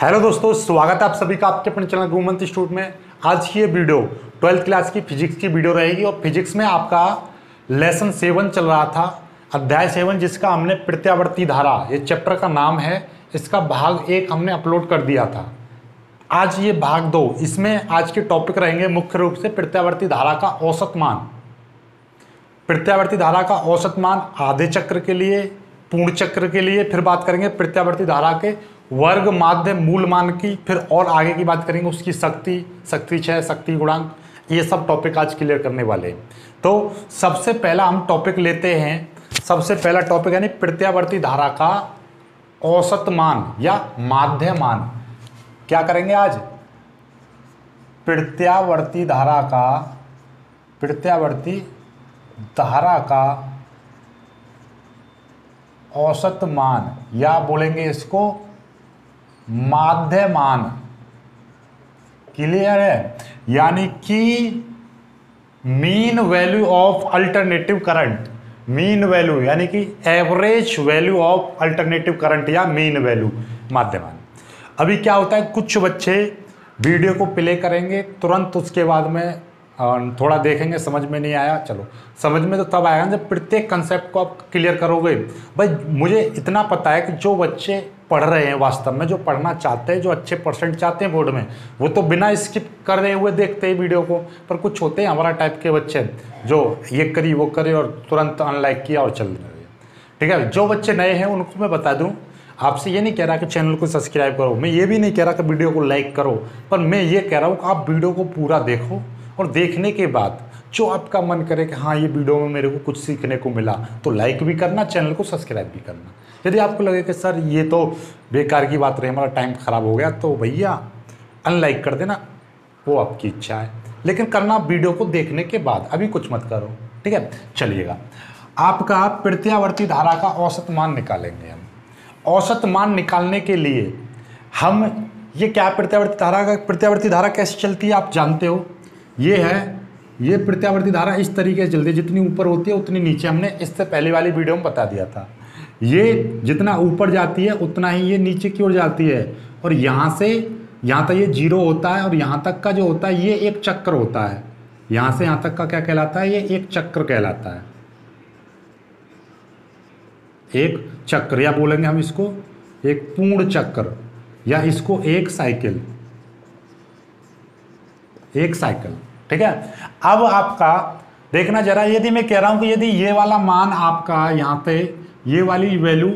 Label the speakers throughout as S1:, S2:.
S1: Hello दोस्तों, स्वागत है आप सभी का आपके अपने चैनल गुरुमंत्र इंस्टीट्यूट में। आज की ये वीडियो 12th क्लास की फिजिक्स की वीडियो रहेगी और फिजिक्स में आपका लेसन 7 चल रहा था, अध्याय 7, जिसका हमने प्रत्यावर्ती धारा, ये चैप्टर का नाम है। इसका भाग 1 हमने अपलोड कर दिया था। आज ये भाग 2, इसमें आज के टॉपिक रहेंगे मुख्य रूप से प्रत्यावर्ती धारा का औसत मान। प्रत्यावर्ती धारा का औसत मान आधे चक्र के लिए, पूर्ण चक्र के लिए, फिर बात करेंगे प्रत्यावर्ती धारा के वर्ग माध्य मूल मान की, फिर और आगे की बात करेंगे उसकी शक्ति, शक्ति क्षय, शक्ति गुणांक, ये सब टॉपिक आज क्लियर करने वाले हैं। तो सबसे पहला हम टॉपिक लेते हैं, सबसे पहला टॉपिक यानी प्रत्यावर्ती धारा का औसत मान या माध्य मान। क्या करेंगे आज? प्रत्यावर्ती धारा का औसत मान, या बोलेंगे इसको माध्य मान। क्लियर है? यानी कि mean value of alternative current, mean value यानी कि average value of alternative current या मीन वैल्यू, माध्य मान। अभी क्या होता है, कुछ बच्चे वीडियो को प्ले करेंगे तुरंत, उसके बाद में थोड़ा देखेंगे, समझ में नहीं आया, चलो समझ में तो तब आएगा जब प्रत्येक कंसेप्ट को आप क्लियर करोगे। भाई मुझे इतना पता है कि जो बच्चे पढ़ रहे हैं, वास्तव में जो पढ़ना चाहते हैं, जो अच्छे परसेंट चाहते हैं बोर्ड में, वो तो बिना स्किप कर रहे हुए देखते हैं वीडियो को। पर कुछ होते हैं हमारा टाइप के बच्चे जो ये करी वो करे और तुरंत अनलाइक किया और चल रहे। ठीक है, जो बच्चे नए हैं उनको मैं बता दूँ, आपसे ये नहीं कह रहा कि चैनल को सब्सक्राइब करो, मैं ये भी नहीं कह रहा कि वीडियो को लाइक करो, पर मैं ये कह रहा हूँ कि आप वीडियो को पूरा देखो और देखने के बाद जो आपका मन करे कि हाँ ये वीडियो में मेरे को कुछ सीखने को मिला, तो लाइक भी करना, चैनल को सब्सक्राइब भी करना। यदि आपको लगे कि सर ये तो बेकार की बात रही, हमारा टाइम ख़राब हो गया, तो भैया अनलाइक कर देना, वो आपकी इच्छा है, लेकिन करना वीडियो को देखने के बाद, अभी कुछ मत करो। ठीक है, चलिएगा, आपका प्रत्यावर्ती धारा का औसत मान निकालेंगे हम। औसत मान निकालने के लिए हम ये क्या, प्रत्यावर्ती धारा कैसे चलती है आप जानते हो। ये है, ये प्रत्यावर्ती धारा इस तरीके से चलती है, जितनी ऊपर होती है उतनी नीचे, हमने इससे पहले वाली वीडियो में बता दिया था। ये जितना ऊपर जाती है उतना ही ये नीचे की ओर जाती है, और यहाँ से यहाँ तक ये 0 होता है, और यहाँ तक का जो होता है ये एक चक्र होता है। यहाँ से यहाँ तक का क्या कहलाता है? ये एक चक्र कहलाता है, एक चक्र, या बोलेंगे हम इसको एक पूर्ण चक्र, या इसको एक साइकिल, एक साइकिल। ठीक है, अब आपका देखना जरा, यदि मैं कह रहा हूं कि यदि ये वाला मान आपका यहाँ पे, ये वाली वैल्यू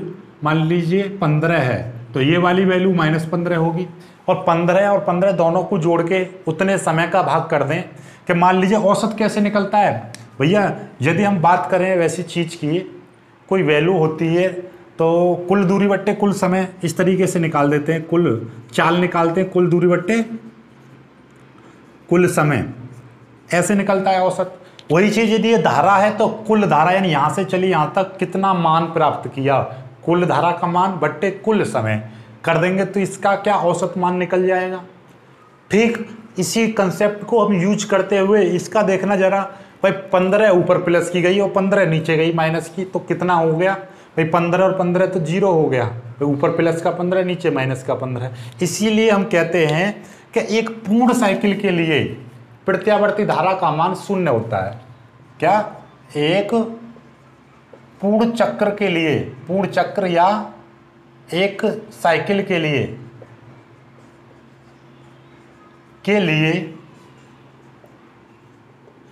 S1: मान लीजिए 15 है, तो ये वाली वैल्यू -15 होगी, और 15 और 15 दोनों को जोड़ के उतने समय का भाग कर दें कि मान लीजिए औसत कैसे निकलता है भैया। यदि हम बात करें वैसी चीज़ की, कोई वैल्यू होती है तो कुल दूरी बट्टे कुल समय, इस तरीके से निकाल देते हैं, कुल चाल निकालते हैं, कुल दूरी बट्टे कुल समय, ऐसे निकलता है औसत। वही चीज़ यदि ये धारा है तो कुल धारा, यानी यहाँ से चली यहाँ तक कितना मान प्राप्त किया, कुल धारा का मान बट्टे कुल समय कर देंगे, तो इसका क्या औसत मान निकल जाएगा। ठीक इसी कंसेप्ट को हम यूज करते हुए इसका देखना जरा, भाई 15 ऊपर प्लस की गई और 15 नीचे गई माइनस की, तो कितना हो गया भाई, 15 और 15 तो 0 हो गया, भाई ऊपर प्लस का 15 नीचे माइनस का 15। इसीलिए हम कहते हैं कि एक पूर्ण साइकिल के लिए प्रत्यावर्ती धारा का मान 0 होता है। क्या? एक पूर्ण चक्र के लिए, पूर्ण चक्र या एक साइकिल के लिए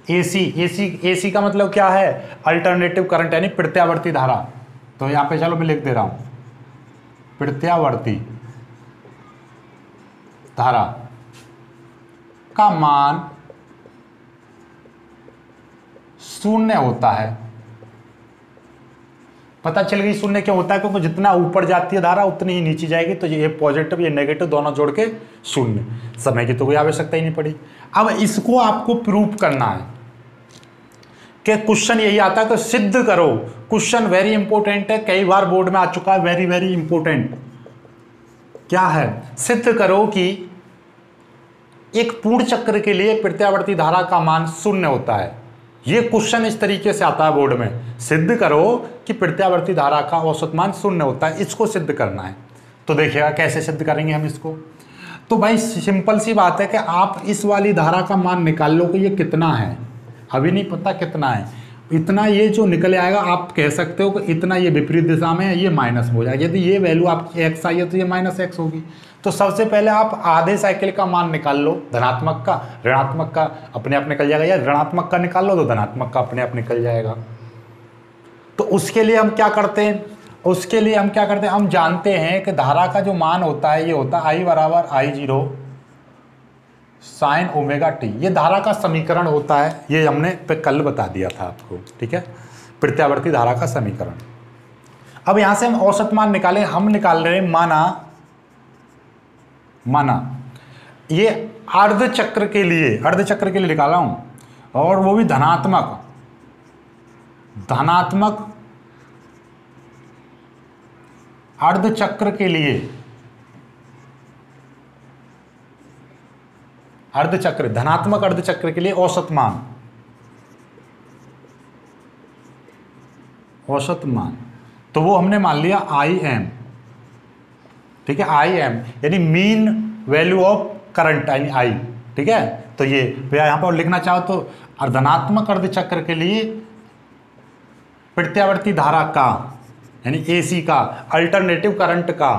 S1: एसी का मतलब क्या है? अल्टरनेटिव करंट, यानी प्रत्यावर्ती धारा। तो यहां पे चलो मैं लिख दे रहा हूं, प्रत्यावर्ती धारा का मान 0 होता है। पता चल गई 0 क्यों होता है? क्योंकि जितना ऊपर जाती है धारा उतनी ही नीचे जाएगी, तो ये पॉजिटिव ये नेगेटिव दोनों जोड़ के 0। समय की तो कोई आवश्यकता ही नहीं पड़ी। अब इसको आपको प्रूव करना है कि क्वेश्चन यही आता है, तो सिद्ध करो। क्वेश्चन वेरी इंपॉर्टेंट है, कई बार बोर्ड में आ चुका है, वेरी वेरी इंपॉर्टेंट। क्या है? सिद्ध करो कि एक पूर्ण चक्र के लिए प्रत्यावर्ती धारा का मान 0 होता है। ये क्वेश्चन इस तरीके से आता है बोर्ड में, सिद्ध करो कि प्रत्यावर्ती धारा का औसत मान 0 होता है। इसको सिद्ध करना है। तो देखिएगा कैसे सिद्ध करेंगे हम इसको। तो भाई सिंपल सी बात है कि आप इस वाली धारा का मान निकाल लो कि ये कितना है, अभी नहीं पता कितना है, इतना ये जो निकल आएगा आप कह सकते हो कि इतना ये विपरीत दिशा में है, ये माइनस हो जाएगा। यदि ये वैल्यू आपकी एक्स आई है तो ये माइनस एक्स होगी। तो सबसे पहले आप आधे साइकिल का मान निकाल लो, धनात्मक का, ऋणात्मक का अपने आप निकल जाएगा, या ऋणात्मक का निकाल लो तो धनात्मक का अपने आप निकल जाएगा। तो उसके लिए हम क्या करते हैं, हम जानते हैं कि धारा का जो मान होता है ये होता है आई बराबर आई जीरो साइन ओमेगा टी, ये धारा का समीकरण होता है, ये हमने कल बता दिया था आपको, ठीक है, प्रत्यावर्ती धारा का समीकरण। अब यहां से हम औसत मान निकालें, हम निकाल रहे हैं माना ये अर्ध चक्र के लिए निकाला हूं, और वो भी धनात्मक अर्ध चक्र के लिए, धनात्मक अर्ध चक्र के लिए औसत मान, तो वो हमने मान लिया आई एम, ठीक है, आई एम यानी मीन वैल्यू ऑफ करंट यानी आई, ठीक है। तो ये यहां पर लिखना चाहो तो धनात्मक अर्ध चक्र के लिए प्रत्यावर्ती धारा का यानी एसी का, अल्टरनेटिव करंट का,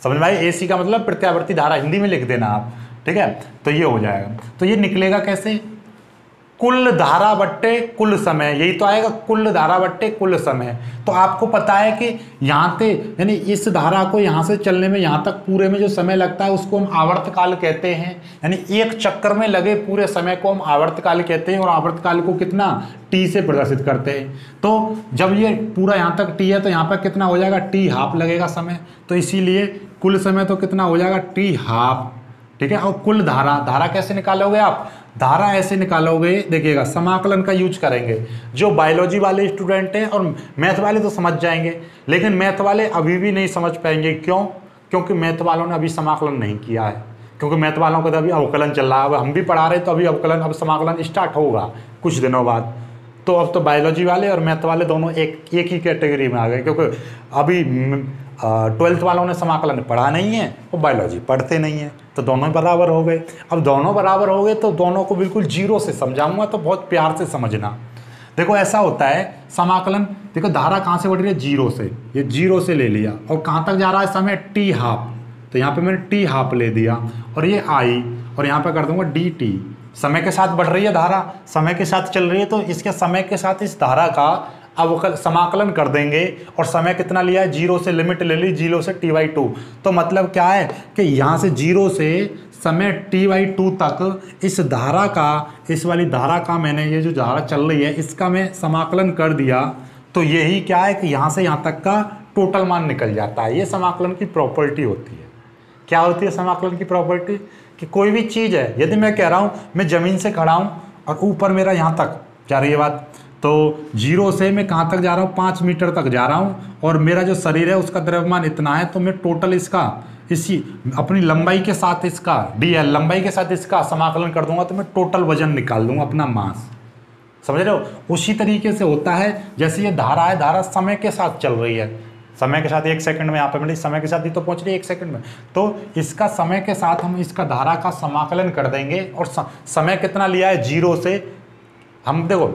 S1: समझ में आई, एसी का मतलब प्रत्यावर्ती धारा, हिंदी में लिख देना आप, ठीक है। तो ये हो जाएगा, तो ये निकलेगा कैसे, कुल धारा बट्टे कुल समय, यही तो आएगा, कुल धारा बट्टे कुल समय। तो आपको पता है कि यहाँ से यानी इस धारा को यहाँ से चलने में यहाँ तक पूरे में जो समय लगता है उसको हम आवर्तकाल कहते हैं, यानी एक चक्कर में लगे पूरे समय को हम आवर्तकाल कहते हैं, और आवर्तकाल को कितना टी से प्रदर्शित करते हैं। तो जब ये पूरा यहाँ तक टी है तो यहाँ पर कितना हो जाएगा, टी हाफ लगेगा समय, तो इसीलिए कुल समय तो कितना हो जाएगा, टी हाफ, ठीक है। और कुल धारा कैसे निकालोगे आप, धारा ऐसे निकालोगे, देखिएगा समाकलन का यूज करेंगे। जो बायोलॉजी वाले स्टूडेंट हैं और मैथ वाले तो समझ जाएंगे, लेकिन मैथ वाले अभी भी नहीं समझ पाएंगे। क्यों? क्योंकि मैथ वालों ने अभी समाकलन नहीं किया है, क्योंकि मैथ वालों का तो अभी अवकलन चल रहा है। अब हम भी पढ़ा रहे तो अभी अवकलन, अब समाकलन स्टार्ट होगा कुछ दिनों बाद। तो अब तो बायोलॉजी वाले और मैथ वाले दोनों एक ही कैटेगरी में आ गए, क्योंकि अभी 12th वालों ने समाकलन पढ़ा नहीं है और बायोलॉजी पढ़ते नहीं है, तो दोनों बराबर हो गए। अब दोनों बराबर हो गए तो दोनों को बिल्कुल जीरो से समझाऊंगा, तो बहुत प्यार से समझना। देखो ऐसा होता है समाकलन, देखो धारा कहाँ से बढ़ रही है, जीरो से, ये जीरो से ले लिया, और कहाँ तक जा रहा है समय, टी हाफ, तो यहाँ पे मैंने टी हाफ ले दिया, और ये आई, और यहाँ पे कर दूंगा डी टी। समय के साथ बढ़ रही है धारा, समय के साथ चल रही है, तो इसके समय के साथ इस धारा का अवकल समाकलन कर देंगे। और समय कितना लिया है, जीरो से लिमिट ले ली, 0 से t/2। तो मतलब क्या है कि यहाँ से 0 से समय t/2 तक इस धारा का, इस वाली धारा का मैंने, ये जो धारा चल रही है इसका मैं समाकलन कर दिया, तो यही क्या है कि यहाँ से यहाँ तक का टोटल मान निकल जाता है। ये समाकलन की प्रॉपर्टी होती है। क्या होती है समाकलन की प्रॉपर्टी, कि कोई भी चीज़ है, यदि मैं कह रहा हूँ मैं ज़मीन से खड़ा हूँ और ऊपर मेरा यहाँ तक जा रही है बात, तो 0 से मैं कहाँ तक जा रहा हूँ, 5 मीटर तक जा रहा हूँ, और मेरा जो शरीर है उसका द्रव्यमान इतना है, तो मैं टोटल इसका इसी अपनी लंबाई के साथ इसका dl लंबाई के साथ इसका समाकलन कर दूंगा, तो मैं टोटल वजन निकाल दूंगा, अपना मास। समझ रहे हो? उसी तरीके से होता है जैसे ये धारा है, धारा समय के साथ चल रही है, समय के साथ 1 सेकंड में, यहाँ पे मैंने समय के साथ ही तो पहुँच रही है 1 सेकंड में, तो इसका समय के साथ हम इसका धारा का समाकलन कर देंगे। और समय कितना लिया है, 0 से हम देखो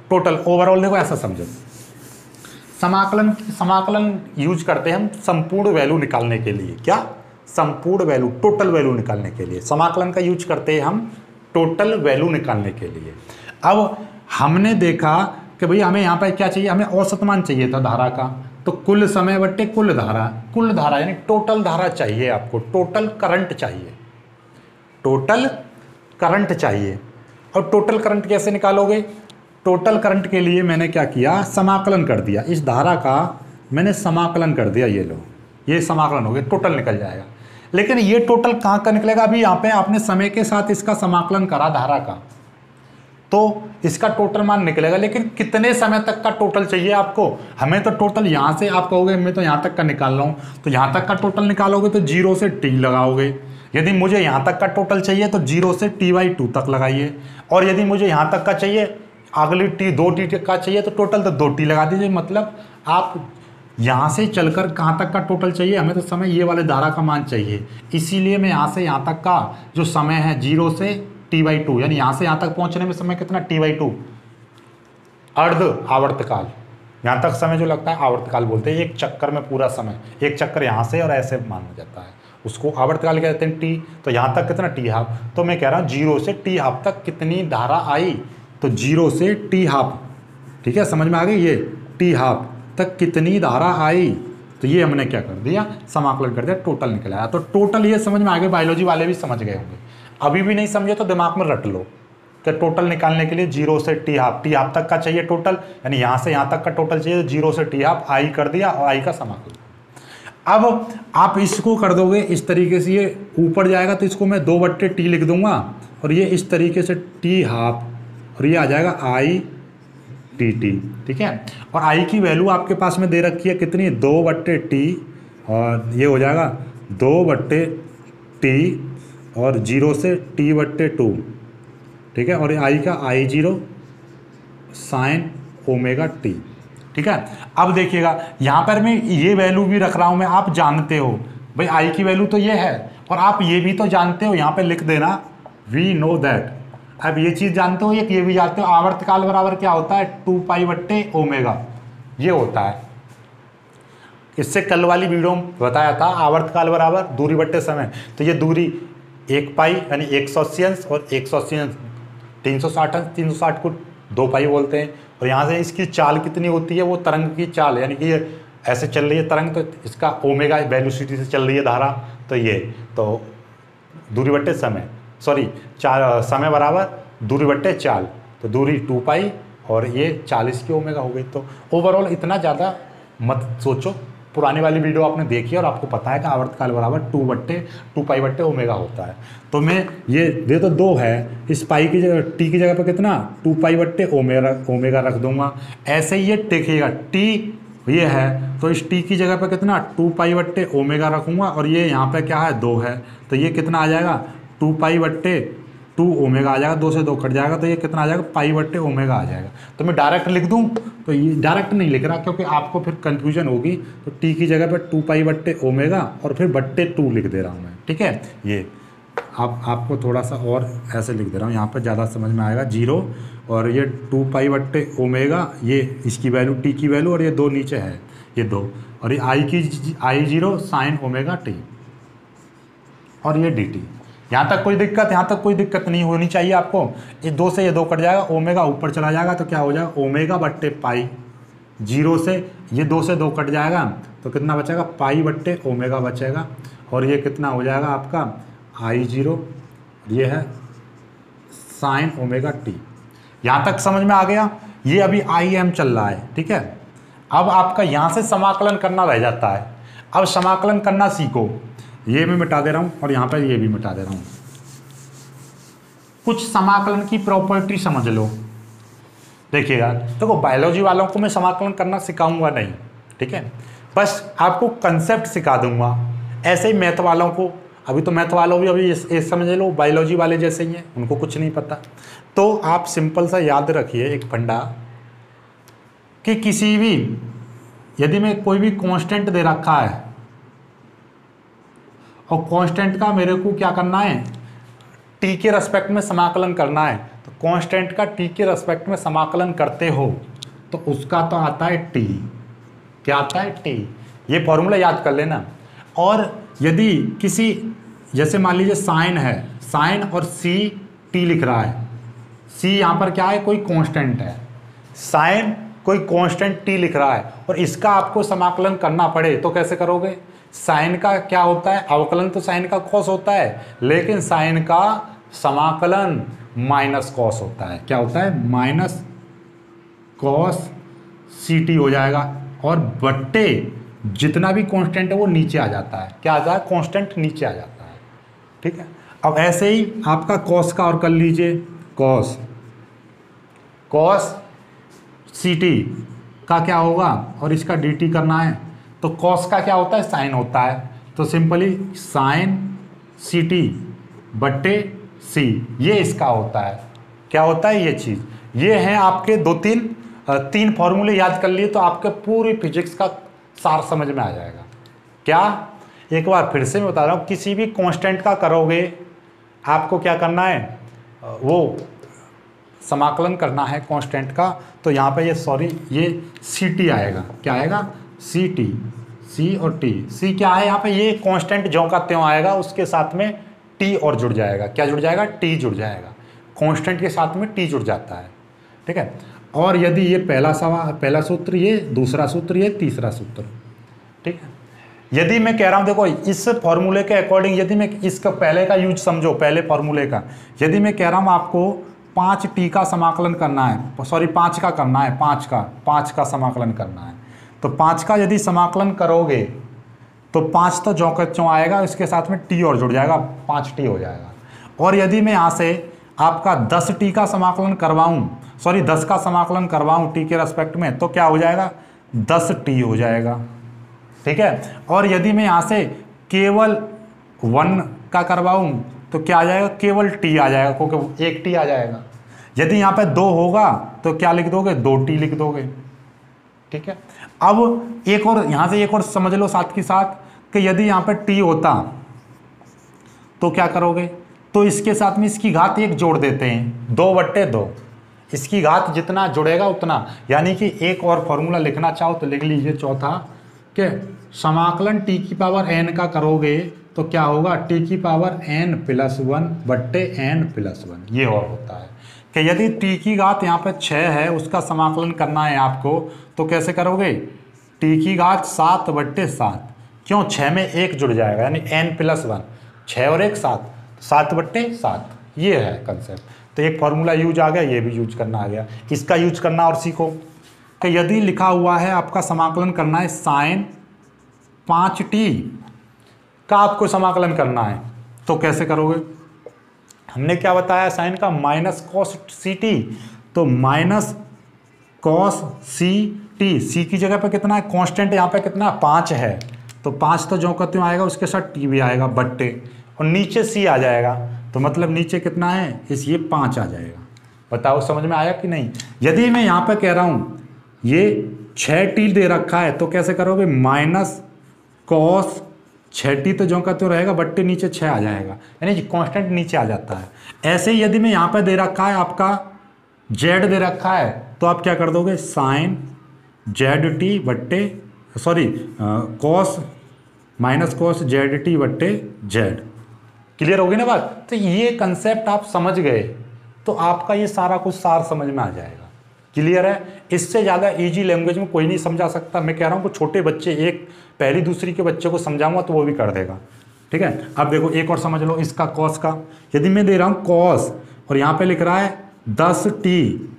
S1: टोटल ओवरऑल, देखो ऐसा समझो, समाकलन यूज करते हैं हम संपूर्ण वैल्यू निकालने के लिए। क्या? संपूर्ण वैल्यू, टोटल वैल्यू निकालने के लिए समाकलन का यूज करते हैं हम टोटल वैल्यू निकालने के लिए। अब हमने देखा कि भाई हमें यहाँ पर क्या चाहिए, हमें औसत मान चाहिए था धारा का, तो कुल समय बट्टे कुल धारा यानी टोटल धारा चाहिए आपको, टोटल करंट चाहिए। और टोटल करंट कैसे निकालोगे? टोटल करंट के लिए मैंने क्या किया, समाकलन कर दिया, इस धारा का मैंने समाकलन कर दिया, ये लो, ये समाकलन हो गया, टोटल निकल जाएगा। लेकिन ये टोटल कहाँ का निकलेगा, अभी यहाँ पे आपने समय के साथ इसका समाकलन करा धारा का, तो इसका टोटल मान निकलेगा। लेकिन कितने समय तक का टोटल चाहिए आपको? हमें तो टोटल यहाँ से, आप कहोगे मैं तो यहाँ तक का निकाल रहा हूँ, तो यहाँ तक का टोटल निकालोगे तो 0 से t लगाओगे। यदि मुझे यहाँ तक का टोटल चाहिए तो 0 से t/2 तक लगाइए, और यदि मुझे यहाँ तक का चाहिए, अगली 2t का चाहिए, तो टोटल तो 2t लगा दीजिए। मतलब आप यहाँ से चलकर कहाँ तक का टोटल चाहिए, हमें तो समय ये वाले धारा का मान चाहिए, इसीलिए मैं यहाँ से यहाँ तक का जो समय है 0 से t/2, यानी यहाँ से यहाँ तक पहुँचने में समय कितना t/2 अर्ध आवर्तकाल, यहाँ तक समय जो लगता है आवर्तकाल बोलते हैं। एक चक्कर में पूरा समय, एक चक्कर यहाँ से और ऐसे माना जाता है, उसको आवर्तकाल कहते हैं टी। तो यहाँ तक कितना टी हाफ, तो मैं कह रहा हूँ 0 से टी हाफ तक कितनी धारा आई, तो 0 से टी हाफ, ठीक है, समझ में आ गई, ये टी हाफ तक कितनी धारा आई, तो ये हमने क्या कर दिया, समाकलन कर दिया, टोटल निकल आया। तो टोटल ये समझ में आ गया, बायोलॉजी वाले भी समझ गए होंगे, अभी भी नहीं समझे तो दिमाग में रट लो कि टोटल निकालने के लिए 0 से टी हाफ तक का चाहिए टोटल, यानी यहाँ से यहाँ तक का टोटल चाहिए, 0 से टी हाफ आई कर दिया और आई का समाकलन। अब आप इसको कर दोगे इस तरीके से, ये ऊपर जाएगा तो इसको मैं 2/t लिख दूंगा, और ये इस तरीके से टी हाफ, और ये आ जाएगा आई dt, ठीक है। और आई की वैल्यू आपके पास में दे रखी है कितनी, 2/t, और ये हो जाएगा 2/t और 0 से t/2, ठीक है, और आई का I0 sin ω/t, ठीक है। अब देखिएगा यहाँ पर मैं ये वैल्यू भी रख रहा हूँ मैं, आप जानते हो भाई आई की वैल्यू तो ये है, और आप ये भी तो जानते हो, यहाँ पे लिख देना वी नो दैट, अब ये चीज़ जानते हो, ये भी जानते हो, आवर्तकाल बराबर क्या होता है 2π/ω, ये होता है। इससे कल वाली वीडियो में बताया था, आवर्तकाल बराबर दूरी बट्टे समय, तो ये दूरी 1π यानी 180 अंश, और 180 अंश 360 अंश, 360 को 2π बोलते हैं। और यहाँ से इसकी चाल कितनी होती है, वो तरंग की चाल, यानी कि ये ऐसे चल रही है तरंग, तो इसका ओमेगा वेलोसिटी से चल रही है धारा, तो ये तो दूरी बट्टे समय, सॉरी समय बराबर दूरी बट्टे चाल, तो दूरी 2π और ये 40 की ओमेगा हो गई। तो ओवरऑल इतना ज़्यादा मत सोचो, पुरानी वाली वीडियो आपने देखी है और आपको पता है कि आवर्तकाल बराबर 2π/ω होता है। तो मैं ये तो 2 है, इस पाई की जगह टी की जगह पर कितना 2π/ω रख दूंगा। ऐसे ही ये देखिएगा टी ये है, तो इस टी की जगह पर कितना 2π/ω रखूँगा, और ये यहाँ पे क्या है 2 है, तो ये कितना आ जाएगा 2π/2ω आ जाएगा, 2 से 2 कट जाएगा, तो ये कितना आ जाएगा π/ω आ जाएगा। तो मैं डायरेक्ट लिख दूँ, तो ये डायरेक्ट नहीं लिख रहा क्योंकि आपको फिर कन्फ्यूजन होगी, तो टी की जगह पर 2π/ω और फिर /2 लिख दे रहा हूँ मैं, ठीक है। ये आपको थोड़ा सा और ऐसे लिख दे रहा हूँ, यहाँ पर ज़्यादा समझ में आएगा, 0 और ये 2π/ω, ये इसकी वैल्यू टी की वैल्यू, और ये 2 नीचे है, ये 2, और ये I0 sin ω/t, और ये dt। यहाँ तक कोई दिक्कत नहीं होनी चाहिए आपको। ये 2 से ये 2 कट जाएगा, ओमेगा ऊपर चला जाएगा, तो क्या हो जाएगा ω/π, 0 से ये 2 से 2 कट जाएगा, तो कितना बचेगा π/ω बचेगा, और ये कितना हो जाएगा आपका I0, ये है sin ω/t। यहाँ तक समझ में आ गया, ये अभी IM चल रहा है, ठीक है। अब आपका यहाँ से समाकलन करना रह जाता है, अब समाकलन करना सीखो। ये मैं मिटा दे रहा हूँ और यहाँ पर ये भी मिटा दे रहा हूँ। कुछ समाकलन की प्रॉपर्टी समझ लो। देखिएगा, देखो बायोलॉजी वालों को मैं समाकलन करना सिखाऊंगा नहीं, ठीक है, बस आपको कंसेप्ट सिखा दूंगा। ऐसे ही मैथ वालों को, अभी तो मैथ वालों भी अभी ये समझ लो बायोलॉजी वाले जैसे ही हैं, उनको कुछ नहीं पता। तो आप सिंपल सा याद रखिए एक फंडा, कि किसी भी, यदि मैं कोई भी कांस्टेंट दे रखा है और कांस्टेंट का मेरे को क्या करना है, टी के रेस्पेक्ट में समाकलन करना है, तो कांस्टेंट का टी के रेस्पेक्ट में समाकलन करते हो तो उसका तो आता है टी। क्या आता है? टी। ये फॉर्मूला याद कर लेना। और यदि किसी, जैसे मान लीजिए साइन है, साइन और सी टी लिख रहा है, सी यहाँ पर क्या है, कोई कांस्टेंट है, साइन कोई कांस्टेंट टी लिख रहा है, और इसका आपको समाकलन करना पड़े तो कैसे करोगे? साइन का क्या होता है, अवकलन तो साइन का कॉस होता है, लेकिन साइन का समाकलन माइनस कॉस होता है। क्या होता है? माइनस कॉस सी टी हो जाएगा, और बट्टे जितना भी कांस्टेंट है वो नीचे आ जाता है। क्या आ जाता है? कांस्टेंट नीचे आ जाता है। ठीक है। अब ऐसे ही आपका कॉस का और कर लीजिए, कॉस सी टी का क्या होगा, और इसका डी टी करना है, तो कॉस का क्या होता है? साइन होता है, तो सिंपली साइन सी टी बट्टे सी, ये इसका होता है। क्या होता है? ये चीज़। ये हैं आपके तीन फॉर्मूले याद कर लिए तो आपके पूरी फिजिक्स का सार समझ में आ जाएगा। क्या, एक बार फिर से मैं बता रहा हूँ, किसी भी कांस्टेंट का करोगे आपको क्या करना है, वो समाकलन करना है कांस्टेंट का, तो यहाँ पे ये सी टी आएगा। क्या आएगा, सी टी, सी और टी। सी क्या है यहाँ पे, ये कांस्टेंट ज्यों का त्यों आएगा, उसके साथ में टी और जुड़ जाएगा। क्या जुड़ जाएगा, टी जुड़ जाएगा। कांस्टेंट के साथ में टी जुड़ जाता है, ठीक है। और यदि ये पहला सूत्र, ये दूसरा सूत्र, ये तीसरा सूत्र, ठीक है। यदि मैं कह रहा हूँ, देखो इस फॉर्मूले के अकॉर्डिंग, यदि मैं इसका पहले का यूज समझो, पहले फॉर्मूले का, यदि मैं कह रहा हूँ आपको 5t का समाकलन करना है, सॉरी 5 का करना है, 5 का समाकलन करना है, तो 5 का यदि समाकलन करोगे तो 5 तो ज्यों का त्यों आएगा, इसके साथ में t और जुड़ जाएगा, 5t हो जाएगा। और यदि मैं यहाँ से आपका 10t का समाकलन करवाऊँ, सॉरी 10 का समाकलन करवाऊँ t के रेस्पेक्ट में, तो क्या हो जाएगा, 10t हो जाएगा, ठीक है। और यदि मैं यहाँ से केवल 1 का करवाऊँ तो क्या आ जाएगा, केवल t आ जाएगा, क्योंकि एक t आ जाएगा। यदि यहाँ पे 2 होगा तो क्या लिख दोगे, 2t लिख दोगे, ठीक है। अब एक और यहाँ से एक और समझ लो साथ के साथ, कि यदि यहाँ पे t होता तो क्या करोगे, तो इसके साथ में इसकी घात 1 जोड़ देते हैं, 2/2, इसकी घात जितना जुड़ेगा उतना, यानी कि एक और फॉर्मूला लिखना चाहो तो लिख लीजिए चौथा, कि समाकलन t की पावर n का करोगे तो क्या होगा, t की पावर n+1/n+1। ये और होता है कि यदि t की घात यहाँ पे 6 है, उसका समाकलन करना है आपको, तो कैसे करोगे, t की घात 7/7, क्यों, 6 में 1 जुड़ जाएगा, यानी n+1, 6 और 1 7, 7/7, ये है कंसेप्ट। तो एक फार्मूला यूज आ गया, ये भी यूज करना आ गया। इसका यूज करना और सीखो कि यदि लिखा हुआ है आपका समाकलन करना है sin 5t का, आपको समाकलन करना है, तो कैसे करोगे, हमने क्या बताया, साइन का माइनस कॉस सी टी, तो माइनस कॉस सी टी, सी की जगह पे कितना है, कांस्टेंट यहाँ पे कितना 5 है, तो 5 तो ज्यों का त्यों आएगा, उसके साथ टी भी आएगा बट्टे, और नीचे सी आ जाएगा, तो मतलब नीचे कितना है, ये 5 आ जाएगा। बताओ समझ में आया कि नहीं। यदि मैं यहाँ पे कह रहा हूँ ये 6t दे रखा है, तो कैसे करोगे, माइनस कॉस 6t तो ज्यों का त्यों रहेगा, बट्टे नीचे 6 आ जाएगा, यानी कांस्टेंट नीचे आ जाता है। ऐसे ही यदि मैं यहाँ पे दे रखा है आपका z दे रखा है, तो आप क्या कर दोगे, साइन ZT बट्टे, sorry cos minus cos ZT बट्टे z। क्लियर होगी ना बात। तो ये कंसेप्ट आप समझ गए तो आपका ये सारा कुछ सार समझ में आ जाएगा। क्लियर है। इससे ज़्यादा इजी लैंग्वेज में कोई नहीं समझा सकता। मैं कह रहा हूँ कि छोटे बच्चे, एक पहली दूसरी के बच्चे को समझाऊंगा तो वो भी कर देगा। ठीक है। अब देखो एक और समझ लो इसका कॉस का। यदि मैं दे रहा हूँ कॉस और यहाँ पे लिख रहा है 10t,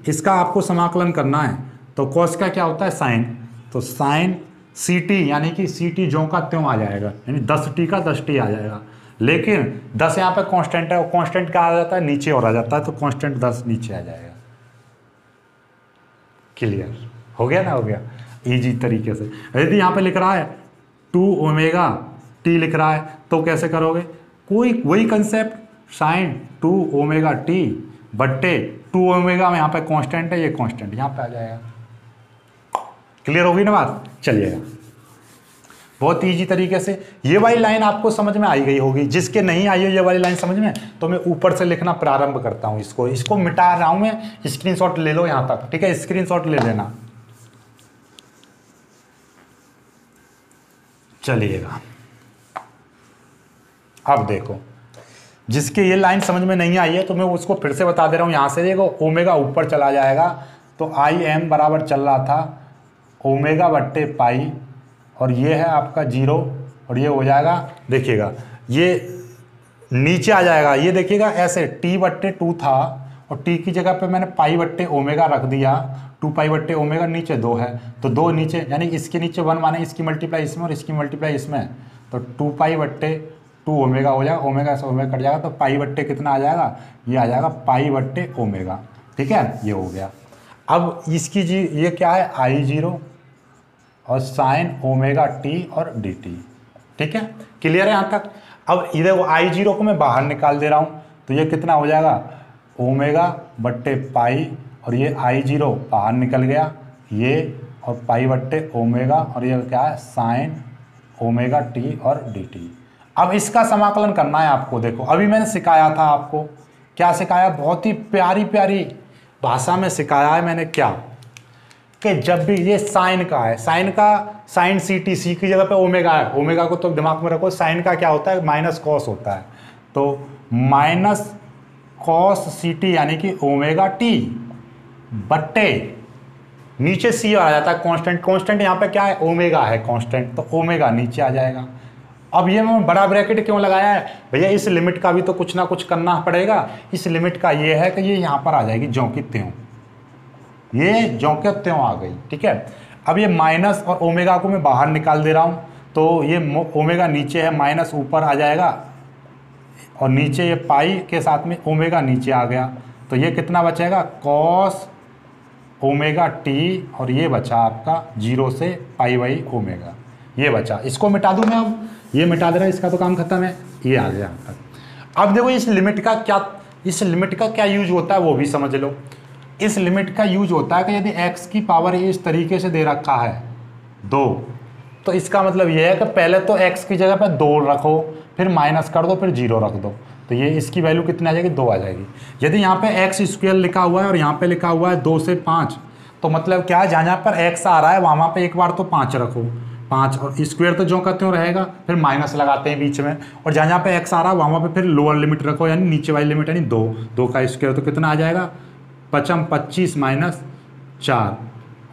S1: इसका आपको समाकलन करना है तो कॉस का क्या होता है, साइन। तो साइन ct यानी कि ct ज्यों का त्यों आ जाएगा, यानी 10t का 10t आ जाएगा। लेकिन 10 यहाँ पे कांस्टेंट है और कांस्टेंट क्या आ जाता है, नीचे और आ जाता है, तो कांस्टेंट 10 नीचे आ जाएगा। क्लियर हो गया ना, हो गया इजी तरीके से। यदि यहाँ पे लिख रहा है 2ωt लिख रहा है तो कैसे करोगे, कोई वही कंसेप्ट, साइन 2ωt बट्टे 2ω में यहाँ पे कांस्टेंट है, ये कांस्टेंट यहाँ पे आ जाएगा। क्लियर होगी ना बात। चलिएगा बहुत इजी तरीके से। ये वाली लाइन आपको समझ में आई गई होगी। जिसके नहीं आई हो ये वाली लाइन समझ में, तो मैं ऊपर से लिखना प्रारंभ करता हूँ। इसको मिटा रहा हूँ मैं, स्क्रीनशॉट ले लो यहाँ तक। ठीक है, स्क्रीनशॉट ले लेना। चलिएगा अब देखो, जिसके ये लाइन समझ में नहीं आई है तो मैं उसको फिर से बता दे रहा हूँ। यहाँ से देखो ओमेगा ऊपर चला जाएगा तो आई एम बराबर चल रहा था ओमेगा बट्टे पाई, और ये है आपका 0 और ये हो जाएगा, देखिएगा ये नीचे आ जाएगा। ये देखिएगा ऐसे t बट्टे 2 था और t की जगह पे मैंने पाई बट्टे ओमेगा रख दिया, 2 पाई बट्टे ओमेगा, नीचे 2 है तो 2 नीचे, यानी इसके नीचे 1 माने इसकी मल्टीप्लाई इसमें और इसकी मल्टीप्लाई इसमें, तो 2 पाई बट्टे 2 ओमेगा हो जाएगा। ओमेगा से ओमेगा कट जाएगा तो पाई बट्टे कितना आ जाएगा, ये आ जाएगा पाई बट्टे ओमेगा। ठीक है, ये हो गया। अब इसकी जी ये क्या है, I0 और साइन ओमेगा t और dt। ठीक है, क्लियर है यहाँ तक। अब इधर वो I0 को मैं बाहर निकाल दे रहा हूँ तो ये कितना हो जाएगा, ओमेगा बट्टे पाई, और ये I0 बाहर निकल गया ये, और पाई बट्टे ओमेगा, और ये क्या है साइन ओमेगा टी और डी टी। अब इसका समाकलन करना है आपको। देखो अभी मैंने सिखाया था आपको, क्या सिखाया, बहुत ही प्यारी प्यारी भाषा में सिखाया है मैंने, क्या कि जब भी ये साइन का है, साइन का साइन सी टी, सी की जगह पे ओमेगा है, ओमेगा को तो दिमाग में रखो, साइन का क्या होता है माइनस कॉस होता है, तो माइनस कॉस सी टी यानी कि ओमेगा टी बट्टे नीचे सी आ जाता है कांस्टेंट, कांस्टेंट यहाँ पे क्या है ओमेगा है कांस्टेंट, तो ओमेगा नीचे आ जाएगा। अब ये मैं बड़ा ब्रैकेट क्यों लगाया है भैया, इस लिमिट का भी तो कुछ ना कुछ करना पड़ेगा। इस लिमिट का ये है कि ये यहाँ पर आ जाएगी ज्यों की त्यों, ये ज्यों के त्यों आ गई, ठीक है। अब ये माइनस और ओमेगा को मैं बाहर निकाल दे रहा हूँ, तो ये ओमेगा नीचे है, माइनस ऊपर आ जाएगा, और नीचे ये पाई के साथ में ओमेगा नीचे आ गया, तो ये कितना बचेगा कॉस ओमेगा टी, और ये बचा आपका 0 से पाई बाई ओमेगा, ये बचा। इसको मिटा दूं मैं, अब ये मिटा दे रहा है, इसका तो काम खत्म है, ये आ गया यहाँ तक। अब देखो इस लिमिट का क्या यूज होता है वो भी समझ लो। इस लिमिट का यूज होता है कि यदि x की पावर इस तरीके से दे रखा है 2, तो इसका मतलब ये है कि पहले तो x की जगह पर 2 रखो, फिर माइनस कर दो, फिर 0 रख दो, तो ये इसकी वैल्यू कितनी आ जाएगी 2 आ जाएगी। यदि यहाँ पे एक्स स्क्वायर लिखा हुआ है और यहाँ पे लिखा हुआ है 2 से 5, तो मतलब क्या है, जहाँ पर x आ रहा है वहाँ पे एक बार तो 5 रखो, 5 और स्क्वायर तो जो कहते हो रहेगा, फिर माइनस लगाते हैं बीच में, और जहाँ पे x आ रहा है वहाँ पे फिर लोअर लिमिट रखो, यानी नीचे वाली लिमिट यानी 2 का स्क्वायर, तो कितना आ जाएगा 25 माइनस 4,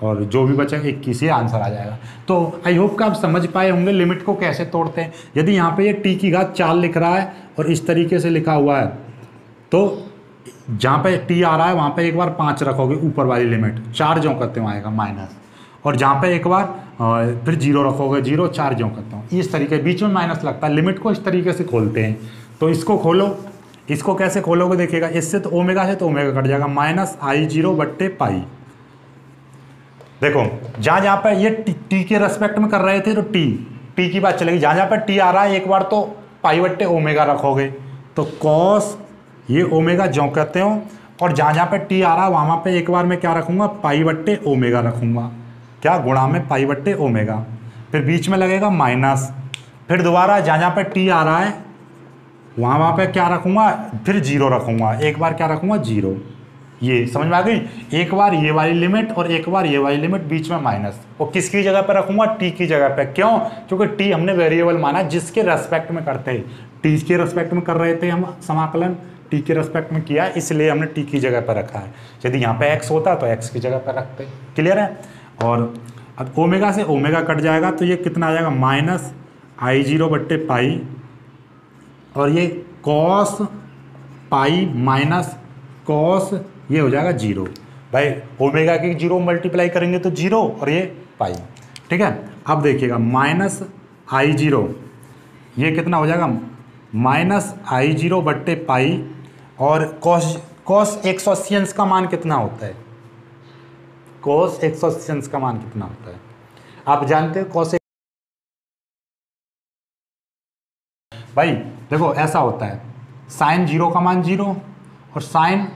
S1: और जो भी बचेगा 21, ये आंसर आ जाएगा। तो आई होप कि आप समझ पाए होंगे लिमिट को कैसे तोड़ते हैं। यदि यहाँ पे ये टी की घात 4 लिख रहा है और इस तरीके से लिखा हुआ है, तो जहाँ पे टी आ रहा है वहाँ पे एक बार 5 रखोगे ऊपर वाली लिमिट, 4 जो करते हो आएगा माइनस, और जहाँ पे एक बार फिर 0 रखोगे, 0 4 जो करते हो, इस तरीके बीच में माइनस लगता है। लिमिट को इस तरीके से खोलते हैं। तो इसको खोलो, इसको कैसे खोलोगे देखिएगा, इससे तो ओमेगा से तो ओमेगा कट जाएगा, माइनस I0 बट्टे पाई। देखो जहाँ पर ये टी के रेस्पेक्ट में कर रहे थे तो टी की बात चलेगी, जहाँ पर टी आ रहा है एक बार तो पाई बट्टे ओमेगा रखोगे, तो कॉस ये ओमेगा जो कहते हो, और जहाँ पर टी आ रहा है वहाँ पे एक बार मैं क्या रखूँगा पाई बट्टे ओमेगा रखूँगा, क्या गुणा में पाई बट्टे ओमेगा, फिर बीच में लगेगा माइनस, फिर दोबारा जहाँ पर टी आ रहा है वहाँ पे क्या रखूँगा, फिर 0 रखूँगा, एक बार क्या रखूँगा 0, ये समझ में आ गई। एक बार ये वाली लिमिट और एक बार ये वाली लिमिट, बीच में माइनस, और किसकी जगह पर रखूँगा टी की जगह पे, क्यों, क्योंकि टी हमने वेरिएबल माना जिसके रेस्पेक्ट में करते हैं, टी के रेस्पेक्ट में कर रहे थे हम समाकलन, टी के रेस्पेक्ट में किया, इसलिए हमने टी की जगह पर रखा है। यदि यहाँ पे x होता तो x की जगह पर रखते, क्लियर है। और अब ओमेगा से ओमेगा कट जाएगा, तो ये कितना आ जाएगा माइनस I0 बट्टे पाई, और ये कॉस पाई माइनस कॉस, ये हो जाएगा 0। भाई ओमेगा की 0 मल्टीप्लाई करेंगे तो 0, और ये पाई, ठीक है। अब देखिएगा माइनस I0, ये कितना हो जाएगा माइनस I0 बट्टे पाई, और कॉस 180 अंश का मान कितना होता है, कॉस 180 अंश का मान कितना होता है आप जानते हो। कॉस भाई देखो ऐसा होता है, साइन 0 का मान 0 और साइन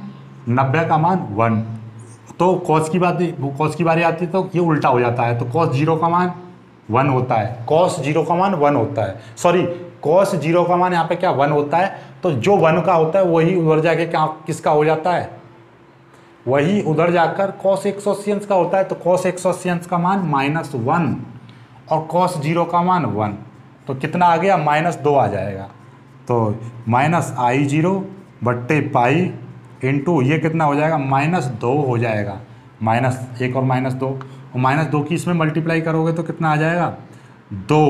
S1: 90 का मान 1, तो कॉस की बारी आती है तो ये उल्टा हो जाता है, तो कॉस 0 का मान 1 होता है, कॉस 0 का मान 1 होता है, सॉरी कॉस 0 का मान यहाँ पे क्या 1 होता है, तो जो 1 का होता है वही उधर जाके क्या किसका हो जाता है, वही उधर जाकर कॉस 180 अंश का होता है, तो कॉस 180 अंश का मान -1 और कॉस 0 का मान 1, तो कितना आ गया -2 आ जाएगा, तो माइनस I0 बट्टे पाई इंटू ये कितना हो जाएगा -2 हो जाएगा, -1 और -2, और -2 की इसमें मल्टीप्लाई करोगे तो कितना आ जाएगा 2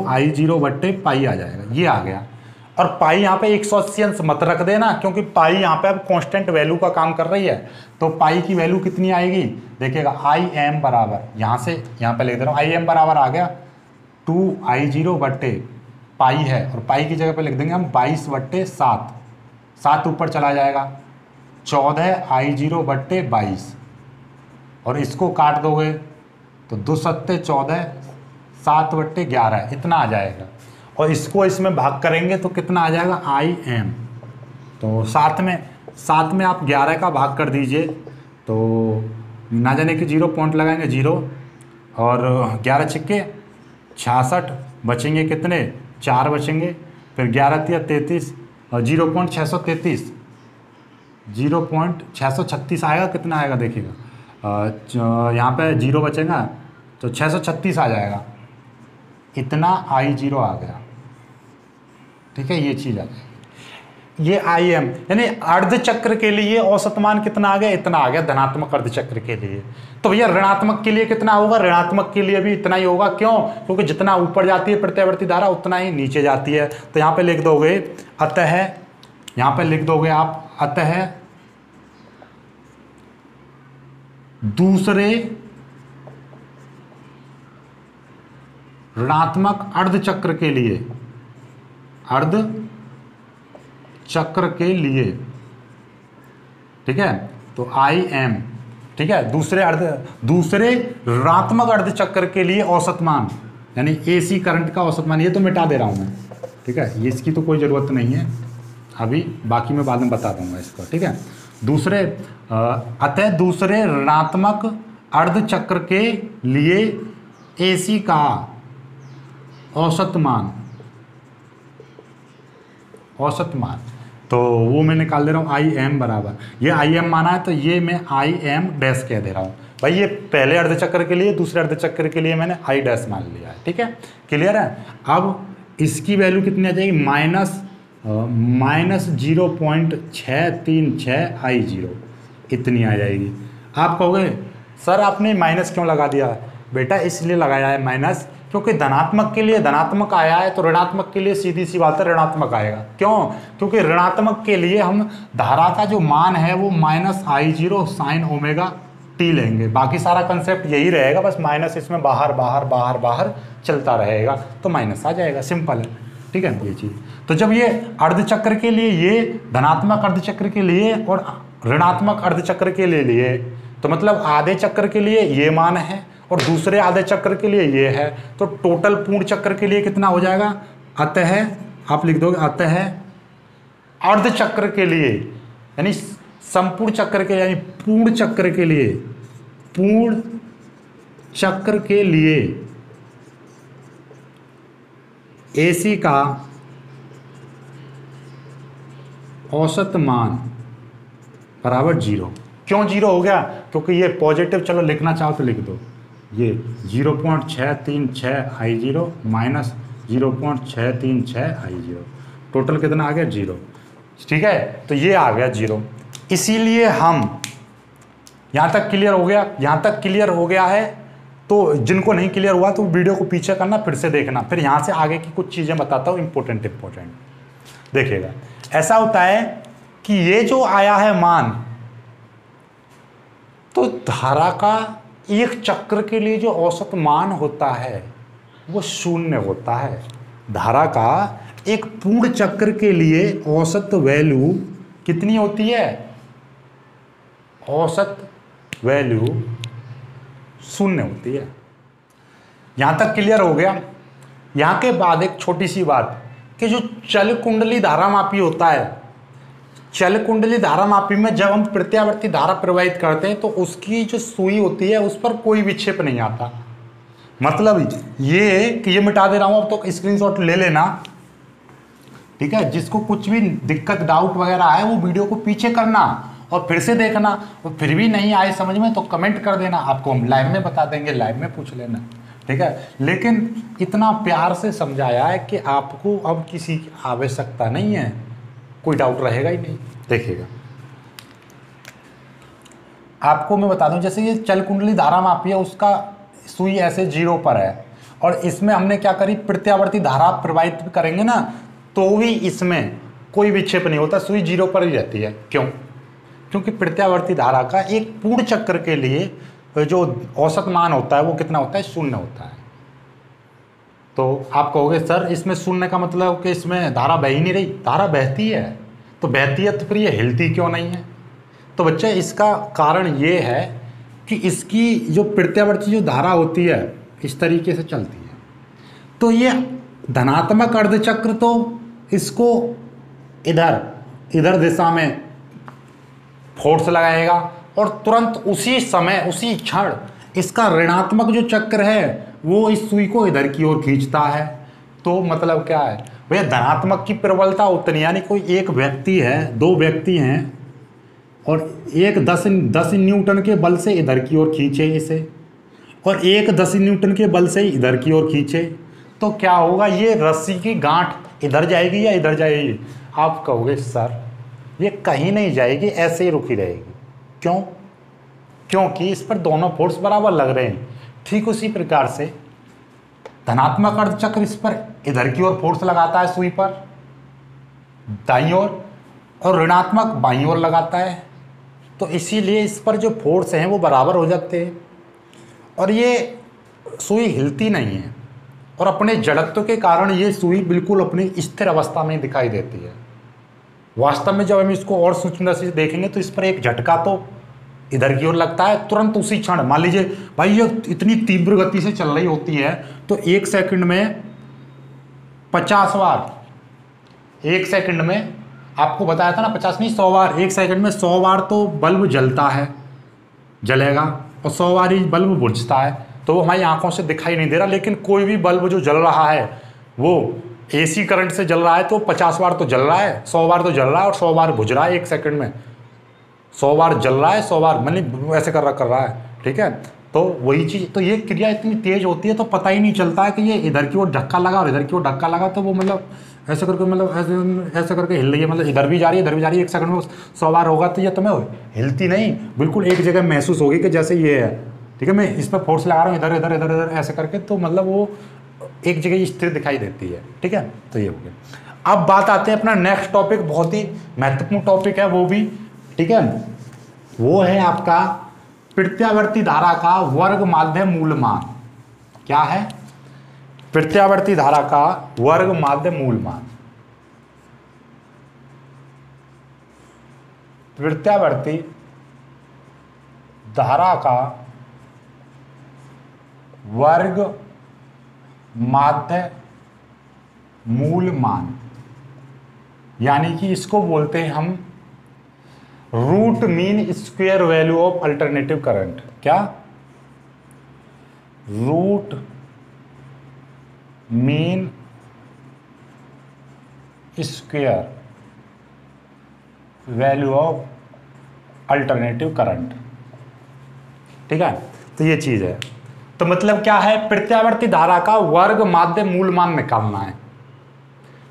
S1: I0 बट्टे पाई आ जाएगा, ये आ गया। और पाई यहाँ पे 180 अंश मत रख देना, क्योंकि पाई यहाँ पे अब कांस्टेंट वैल्यू का काम कर रही है, तो पाई की वैल्यू कितनी आएगी देखिएगा, IM बराबर, यहाँ से यहाँ पे लिख दे रहा हूँ, IM बराबर आ गया 2I0 बट्टे पाई है, और पाई की जगह पे लिख देंगे हम 22 बट्टे 7, 7 ऊपर चला जाएगा, 14I0 बट्टे 22, और इसको काट दोगे तो 2 सत्ते 14, 7 बट्टे 11 इतना आ जाएगा, और इसको इसमें भाग करेंगे तो कितना आ जाएगा IM, तो 7 में आप 11 का भाग कर दीजिए, तो ना जाने कि 0 पॉइंट लगाएंगे 0 और 11 छिक्के 66 बचेंगे कितने 4 बचेंगे, फिर 11 तिया 33 और 0.633 0.636 आएगा, कितना आएगा देखिएगा, यहाँ पे 0 बचेगा तो 636 आ जाएगा, इतना I0 आ गया। ठीक है, ये चीज़ आ गई, ये IM यानी अर्ध चक्र के लिए औसत मान कितना आ गया, इतना आ गया धनात्मक अर्ध चक्र के लिए। तो भैया ऋणात्मक के लिए कितना होगा, ऋणात्मक के लिए भी इतना ही होगा। क्यों? क्योंकि जितना ऊपर जाती है प्रत्यावर्ती धारा उतना ही नीचे जाती है। तो यहाँ पे लिख दोगे अतः, यहाँ पे लिख दोगे आप अतः दूसरे ऋणात्मक अर्ध चक्र के लिए, अर्ध चक्र के लिए, ठीक है, तो IM, ठीक है, दूसरे ऋणात्मक अर्ध चक्र के लिए औसत मान यानी AC करंट का औसत मान, ये तो मिटा दे रहा हूं मैं, ठीक है, ये इसकी तो कोई ज़रूरत नहीं है अभी, बाकी मैं बाद में बता दूंगा इसको। ठीक है, अतः दूसरे ऋणात्मक अर्ध चक्र के लिए AC का औसत मान, तो वो मैं निकाल दे रहा हूँ IM बराबर, ये IM माना है तो ये मैं IM डैश कह दे रहा हूँ भाई। ये पहले अर्धचक्र के लिए, दूसरे अर्धचक्र के लिए मैंने I डैश मान लिया है। ठीक है, क्लियर है। अब इसकी वैल्यू कितनी आ जाएगी, माइनस 0.636 I0 इतनी आ जाएगी। आप कहोगे सर आपने माइनस क्यों लगा दिया? बेटा इसलिए लगाया है माइनस क्योंकि धनात्मक के लिए धनात्मक आया है तो ऋणात्मक के लिए सीधी सी बात है ऋणात्मक आएगा। क्यों? क्योंकि ऋणात्मक के लिए हम धारा का जो मान है वो -I0 sin ओमेगा t लेंगे। बाकी सारा कंसेप्ट यही रहेगा, बस माइनस इसमें बाहर बाहर बाहर बाहर चलता रहेगा तो माइनस आ जाएगा, सिंपल है। ठीक है ये चीज़। तो जब ये अर्धचक्र के लिए, ये धनात्मक अर्धचक्र के लिए और ऋणात्मक अर्धचक्र के लिए तो मतलब आधे चक्र के लिए ये मान है और दूसरे आधे चक्र के लिए ये है, तो टोटल पूर्ण चक्र के लिए कितना हो जाएगा? अतः आप लिख दोगे अतः अर्ध चक्र के लिए यानी संपूर्ण चक्र के यानी पूर्ण चक्र के लिए, पूर्ण चक्र के लिए AC का औसत मान बराबर 0। क्यों 0 हो गया? क्योंकि ये पॉजिटिव, चलो लिखना चाहो तो लिख दो, ये 0.636 I0 माइनस 0.636 I0, टोटल कितना आ गया? 0। ठीक है, तो ये आ गया 0। इसीलिए हम यहाँ तक क्लियर हो गया, यहाँ तक क्लियर हो गया है। तो जिनको नहीं क्लियर हुआ तो वीडियो को पीछे करना, फिर से देखना, फिर यहाँ से आगे की कुछ चीज़ें बताता हूँ इंपॉर्टेंट। देखिएगा, ऐसा होता है कि ये जो आया है मान, तो धारा का एक चक्र के लिए जो औसत मान होता है वो 0 होता है। धारा का एक पूर्ण चक्र के लिए औसत वैल्यू कितनी होती है? औसत वैल्यू 0 होती है। यहां तक क्लियर हो गया। यहां के बाद एक छोटी सी बात कि जो चल कुंडली धारामापी होता है, चल कुंडली धारामापी में जब हम प्रत्यावर्ती धारा प्रवाहित करते हैं तो उसकी जो सुई होती है उस पर कोई विक्षेप नहीं आता। मतलब ये कि ये मिटा दे रहा हूं, अब तो स्क्रीनशॉट ले लेना। ठीक है, जिसको कुछ भी दिक्कत डाउट वगैरह आए वो वीडियो को पीछे करना और फिर से देखना, और फिर भी नहीं आए समझ में तो कमेंट कर देना, आपको हम लाइव में बता देंगे, लाइव में पूछ लेना। ठीक है, लेकिन इतना प्यार से समझाया है कि आपको अब किसी की आवश्यकता नहीं है, कोई डाउट रहेगा ही नहीं। देखिएगा, आपको मैं बता दूं, जैसे ये चल कुंडली धारा मापी है, उसका सुई ऐसे 0 पर है और इसमें हमने क्या करी, प्रत्यावर्ती धारा प्रवाहित करेंगे ना तो भी इसमें कोई विक्षेप नहीं होता, सुई 0 पर ही रहती है। क्यों? क्योंकि प्रत्यावर्ती धारा का एक पूर्ण चक्र के लिए जो औसत मान होता है वो कितना होता है? 0 होता है। तो आप कहोगे सर इसमें 0 का मतलब कि इसमें धारा बह ही नहीं रही। धारा बहती है, तो बहती है तो फिर ये हिलती क्यों नहीं है? तो बच्चे इसका कारण ये है कि इसकी जो प्रत्यावर्ती जो धारा होती है इस तरीके से चलती है। तो ये धनात्मक अर्धचक्र तो इसको इधर दिशा में फोर्स लगाएगा और तुरंत उसी समय उसी क्षण इसका ऋणात्मक जो चक्र है वो इस सुई को इधर की ओर खींचता है। तो मतलब क्या है भैया, धनात्मक की प्रबलता उतनी, यानी कोई एक व्यक्ति है, दो व्यक्ति हैं और एक 10 न्यूटन के बल से इधर की ओर खींचे इसे और एक 10 न्यूटन के बल से इधर की ओर खींचे, तो क्या होगा, ये रस्सी की गांठ इधर जाएगी या इधर जाएगी? आप कहोगे सर ये कहीं नहीं जाएगी, ऐसे ही रुकी रहेगी। क्यों? क्योंकि इस पर दोनों फोर्स बराबर लग रहे हैं। ठीक उसी प्रकार से धनात्मक अर्धचक्र इस पर इधर की ओर फोर्स लगाता है सुई पर दाईं ओर, और ऋणात्मक बाईं ओर लगाता है, तो इसीलिए इस पर जो फोर्स हैं वो बराबर हो जाते हैं और ये सुई हिलती नहीं है और अपने जड़त्व के कारण ये सुई बिल्कुल अपनी स्थिर अवस्था में दिखाई देती है। वास्तव में जब हम इसको और सूक्ष्मता से देखेंगे तो इस पर एक झटका तो इधर की ओर लगता है, तुरंत उसी क्षण मान लीजिए भाई ये इतनी तीव्र गति से चल रही होती है तो 1 सेकंड में 50 बार, 1 सेकंड में आपको बताया था ना 50 नहीं 100 बार, 1 सेकंड में 100 बार तो बल्ब जलता है, जलेगा, और 100 बार ही बल्ब बुझता है, तो वो हमारी आंखों से दिखाई नहीं दे रहा। लेकिन कोई भी बल्ब जो जल रहा है वो AC करंट से जल रहा है तो 50 बार तो जल रहा है, 100 बार तो जल रहा है और 100 बार बुझ रहा है 1 सेकंड में, 100 बार जल रहा है, 100 बार मतलब ऐसे कर रहा है। ठीक है, तो वही चीज़, तो ये क्रिया इतनी तेज होती है तो पता ही नहीं चलता है कि ये इधर की ओर धक्का लगा और इधर की ओर धक्का लगा, तो वो मतलब ऐसे करके मतलब ऐसे करके हिल रही है, मतलब इधर भी जा रही है इधर भी जा रही है। 1 सेकंड में 100 बार होगा तो ये तुम्हें हिलती नहीं, बिल्कुल एक जगह महसूस होगी कि जैसे ये है। ठीक है, मैं इस पर फोर्स लगा रहा हूँ इधर इधर इधर इधर ऐसे करके, तो मतलब वो एक जगह स्थिर दिखाई देती है। ठीक है, तो ये हो गया। अब बात आते हैं अपना नेक्स्ट टॉपिक, बहुत ही महत्वपूर्ण टॉपिक है वो भी। ठीक है, वो है आपका प्रत्यावर्ती धारा का वर्ग माध्य मूल मान। क्या है? प्रत्यावर्ती धारा का वर्ग माध्य मूल मान। प्रत्यावर्ती धारा का वर्ग माध्य मूल मान, यानी कि इसको बोलते हैं हम root mean square value of alternative current. क्या? Root mean square value of alternative current. ठीक है, तो ये चीज है। तो मतलब क्या है, प्रत्यावर्ती धारा का वर्ग माध्य मूल मान निकालना है।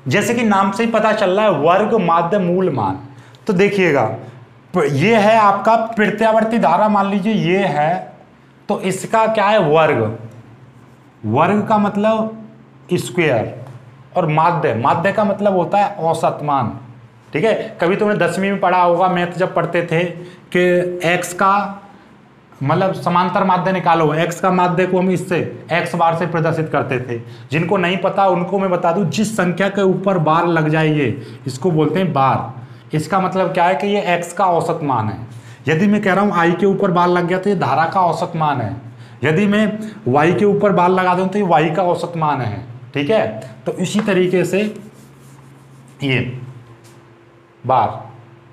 S1: जैसे कि नाम से ही पता चल रहा है वर्ग माध्य मूल मान, तो देखिएगा ये है आपका प्रत्यावर्ती धारा, मान लीजिए ये है, तो इसका क्या है वर्ग, वर्ग का मतलब स्क्वायर, और माध्य, माध्य का मतलब होता है औसत मान। ठीक है, कभी तुमने 10वीं में पढ़ा होगा, मैथ जब पढ़ते थे कि x का मतलब समांतर माध्य निकालो, x का माध्य को हम इससे x बार से प्रदर्शित करते थे। जिनको नहीं पता उनको मैं बता दूं, जिस संख्या के ऊपर बार लग जाइए इसको बोलते हैं बार। इसका मतलब क्या है कि ये x का औसत मान है। यदि मैं कह रहा हूँ I के ऊपर बार लग गया तो ये धारा का औसत मान है। यदि मैं y के ऊपर बार लगा दूं तो ये y का औसत मान है। ठीक है, तो इसी तरीके से ये बार,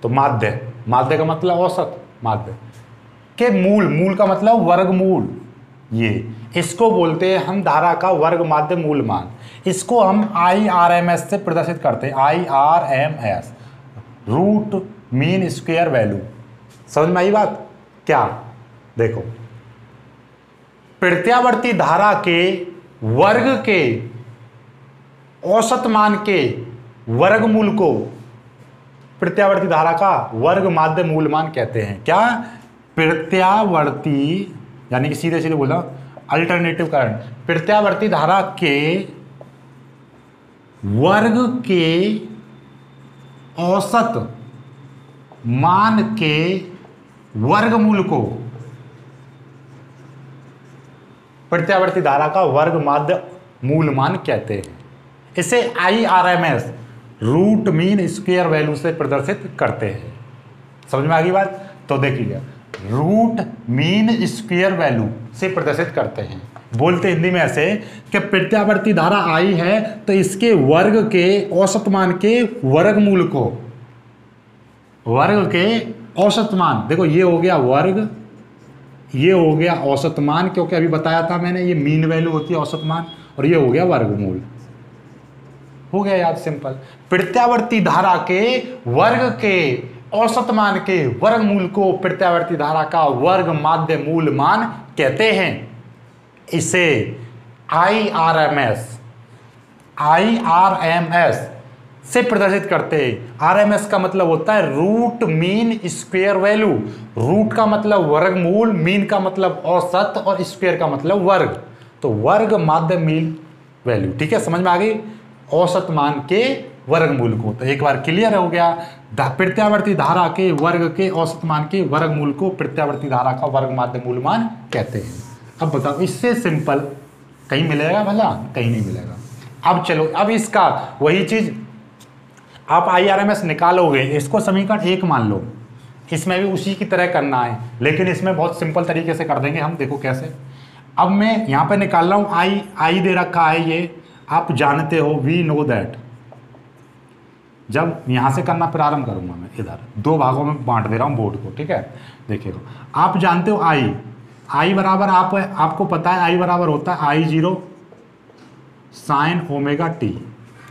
S1: तो माध्य, माध्य का मतलब औसत, माध्य के मूल, मूल का मतलब वर्गमूल, ये इसको बोलते हैं हम धारा का वर्ग माध्य मूल मान। इसको हम IRMS से प्रदर्शित करते हैं, IRMS, root mean square value. समझ में आई बात? क्या? देखो, प्रत्यावर्ती धारा के वर्ग के औसत मान के वर्गमूल को प्रत्यावर्ती धारा का वर्ग माध्य मूल मान कहते हैं। क्या? प्रत्यावर्ती, यानी कि सीधे सीधे बोला अल्टरनेटिव करंट, प्रत्यावर्ती धारा के वर्ग के औसत मान के वर्गमूल को प्रत्यावर्ती धारा का वर्ग माध्य मूल मान कहते हैं। इसे IRMS, root mean square value से प्रदर्शित करते हैं। समझ में आ गई बात? तो देखिएगा, रूट मीन स्क्वायर वैल्यू से प्रदर्शित करते हैं। बोलते हिंदी में ऐसे कि प्रत्यावर्ती धारा I है तो इसके वर्ग के औसत मान के वर्गमूल को, वर्ग के औसत मान, देखो ये हो गया वर्ग, ये हो गया औसत मान, क्योंकि अभी बताया था मैंने ये मीन वैल्यू होती है औसत मान, और ये हो गया वर्गमूल। हो गया याद, सिंपल। प्रत्यावर्ती धारा के वर्ग के औसत मान के वर्गमूल को प्रत्यावर्ती धारा का वर्ग माध्य मूल मान कहते हैं। इसे IRMS से प्रदर्शित करते हैं। RMS का मतलब होता है root mean square value. Root का मतलब वर्गमूल, मीन का मतलब औसत, और स्क्वायर का मतलब वर्ग। तो वर्ग माध्य मीन वैल्यू, ठीक है, समझ में आ गई। औसत मान के वर्गमूल को, तो एक बार क्लियर हो गया। प्रत्यावर्ती धारा के वर्ग के औसत मान के वर्गमूल को प्रत्यावर्ती धारा का वर्ग माध्य मूल मान कहते हैं। अब बताओ, इससे सिंपल कहीं मिलेगा भला? कहीं नहीं मिलेगा। अब चलो, अब इसका वही चीज आप IRMS निकालोगे, इसको समीकरण 1 मान लो, इसमें भी उसी की तरह करना है, लेकिन इसमें बहुत सिंपल तरीके से कर देंगे हम। देखो कैसे। अब मैं यहाँ पे निकाल रहा हूँ I दे रखा है, ये आप जानते हो, वी नो दैट। जब यहाँ से करना प्रारंभ करूँगा मैं, इधर 2 भागों में बांट दे रहा हूँ बोर्ड को, ठीक है। देखिएगा, आप जानते हो I बराबर आपको पता है I बराबर होता है I0 साइन ओमेगा टी,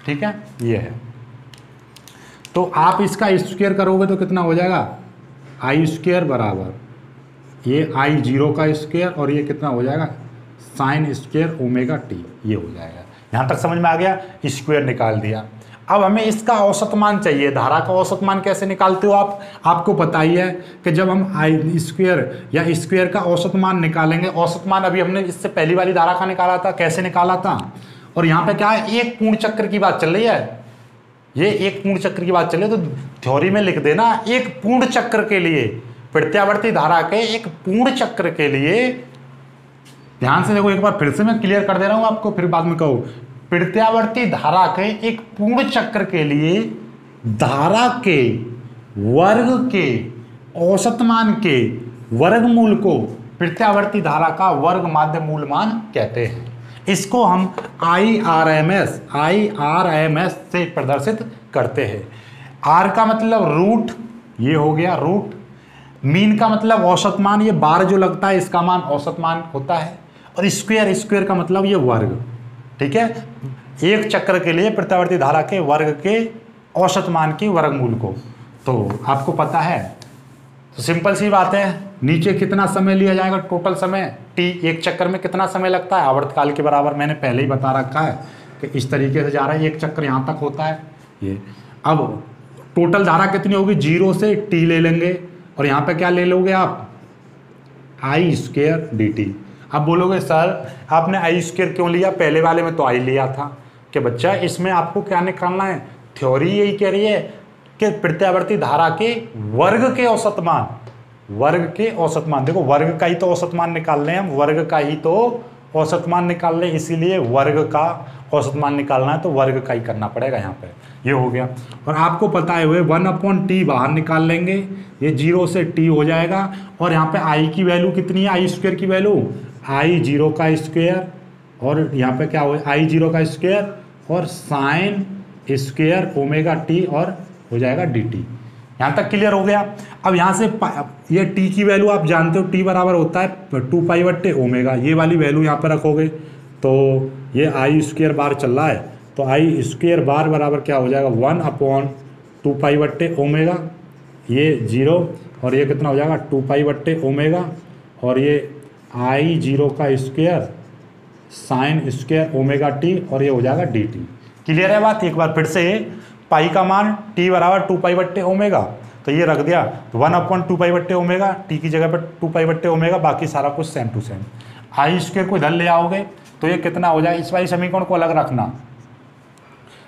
S1: ठीक है, ये है। तो आप इसका स्क्वायर करोगे तो कितना हो जाएगा? आई स्क्वायर बराबर ये I0 का स्क्वायर, और ये कितना हो जाएगा? साइन स्क्वायर ओमेगा टी, ये हो जाएगा। यहाँ तक समझ में आ गया? स्क्वायर निकाल दिया। अब हमें इसका औसत मान चाहिए। धारा का औसत मान कैसे निकालते हो आप? आपको पता ही है कि जब हम आई स्क्वायर या स्क्वायर का औसत मान निकालेंगे, औसत मान अभी हमने इससे पहली वाली धारा का निकाला था, कैसे निकाला था? और यहाँ पे क्या है, एक पूर्ण चक्र की बात चल रही है, ये एक पूर्ण चक्र की बात चल रही है, तो थ्योरी में लिख देना एक पूर्ण चक्र के लिए, प्रत्यावर्ती धारा के एक पूर्ण चक्र के लिए। ध्यान से देखो, एक बार फिर से मैं क्लियर कर दे रहा हूं आपको, फिर बाद में कहो। प्रत्यावर्ती धारा के एक पूर्ण चक्र के लिए धारा के वर्ग के औसत मान के वर्गमूल को प्रत्यावर्ती धारा का वर्ग माध्य मूल मान कहते हैं। इसको हम IRMS से प्रदर्शित करते हैं। R का मतलब रूट, ये हो गया रूट। मीन का मतलब औसत मान, ये बार जो लगता है इसका मान औसत मान होता है। और स्क्वायर का मतलब ये वर्ग, ठीक है। एक चक्र के लिए प्रत्यावर्ती धारा के वर्ग के औसत मान के वर्गमूल को, तो आपको पता है। तो सिंपल सी बात है, नीचे कितना समय लिया जाएगा? टोटल समय t, एक चक्कर में कितना समय लगता है? आवर्तकाल के बराबर मैंने पहले ही बता रखा है कि इस तरीके से जा रहा है, एक चक्र यहाँ तक होता है ये। अब टोटल धारा कितनी होगी? 0 से t ले लेंगे, और यहाँ पे क्या ले लोगे आप? I square dt। अब बोलोगे सर आपने I स्क्वायर क्यों लिया? पहले वाले में तो I लिया था। कि बच्चा इसमें आपको क्या निकालना है? थ्योरी यही कह रही है कि प्रत्यावर्ती धारा के वर्ग के औसत मान, वर्ग के औसत मान। देखो वर्ग का ही तो औसत मान निकाल रहे हैं हम, वर्ग का ही तो औसत मान निकाल रहे हैं, इसीलिए वर्ग का औसत मान निकालना है तो वर्ग का ही करना पड़ेगा यहाँ पे। ये हो गया। और आपको पता है हुए 1/t बाहर निकाल लेंगे, ये 0 से t हो जाएगा। और यहाँ पे I की वैल्यू कितनी है? I स्क्वायर की वैल्यू I0 का स्क्वायर, और यहाँ पे क्या हो? I0 का स्क्वायर और साइन स्क्वायर ओमेगा टी, और हो जाएगा dt। यहाँ तक क्लियर हो गया। अब यहाँ से ये t की वैल्यू आप जानते हो, t बराबर होता है 2π/ओमेगा। ये वाली वैल्यू यहाँ पर रखोगे तो ये I स्क्वायर बार चल रहा है, तो I स्क्वायर बार बराबर क्या हो जाएगा? 1/2π/ओमेगा, ये 0, और ये कितना हो जाएगा? 2π/ओमेगा, और ये I0 का square sine square omega T, और ये हो जाएगा dt। क्लियर है बात? एक बार फिर से, पाई का मान t बराबर 2π/ओमेगा, तो ये रख दिया 1/2π/ओमेगा, टी की जगह पर 2π/ओमेगा, बाकी सारा कुछ same to same. I square को इधर ले आओगे तो ये कितना हो जाए? इस वाली समीकरण को अलग रखना,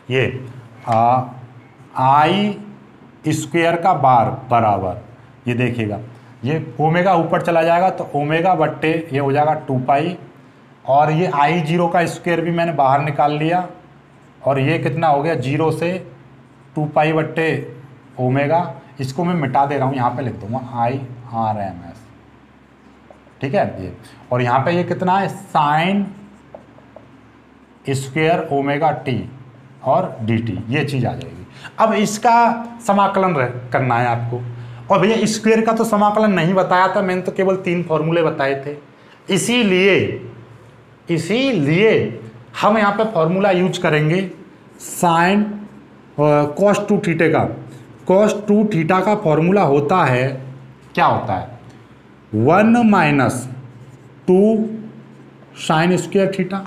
S1: ये I स्क्वायर का बार बराबर, ये देखिएगा ये ओमेगा ऊपर चला जाएगा तो ओमेगा बट्टे ये हो जाएगा 2π, और ये I0 का स्क्वायर भी मैंने बाहर निकाल लिया, और ये कितना हो गया? 0 से 2π/ओमेगा। इसको मैं मिटा दे रहा हूँ, यहाँ पे लिख दूंगा IRMS, ठीक है ये। और यहाँ पे ये कितना है? साइन स्क्वायर ओमेगा टी और dt, ये चीज़ आ जाएगी। अब इसका समाकलन करना है आपको, और भैया स्क्वायर का तो समाकलन नहीं बताया था, मैंने तो केवल 3 फॉर्मूले बताए थे। इसीलिए हम यहाँ पे फॉर्मूला यूज करेंगे साइन कॉस 2 थीटा का। कॉस 2 थीटा का फॉर्मूला होता है, क्या होता है, 1 minus 2 sine square theta.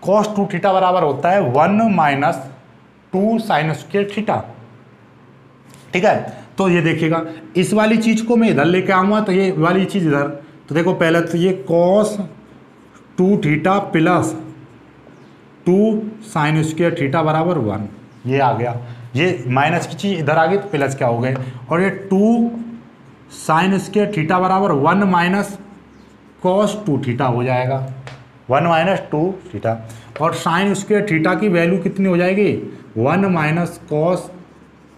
S1: Cos 2 theta बराबर होता है 1 माइनस 2 साइन स्क्वायर थीटा। ठीक है, तो ये देखिएगा इस वाली चीज को मैं इधर लेके आऊंगा तो ये वाली चीज इधर, तो देखो पहले तो ये cos 2 theta plus 2 sine square theta बराबर 1, ये आ गया। ये माइनस की चीज इधर आ गई तो प्लस क्या हो गए, और ये 2 साइन स्क्वायर थीटा बराबर 1 माइनस कॉस 2 थीटा हो जाएगा, 1 माइनस 2 थीटा। और साइन स्क्वायर थीटा की वैल्यू कितनी हो जाएगी, 1 माइनस कॉस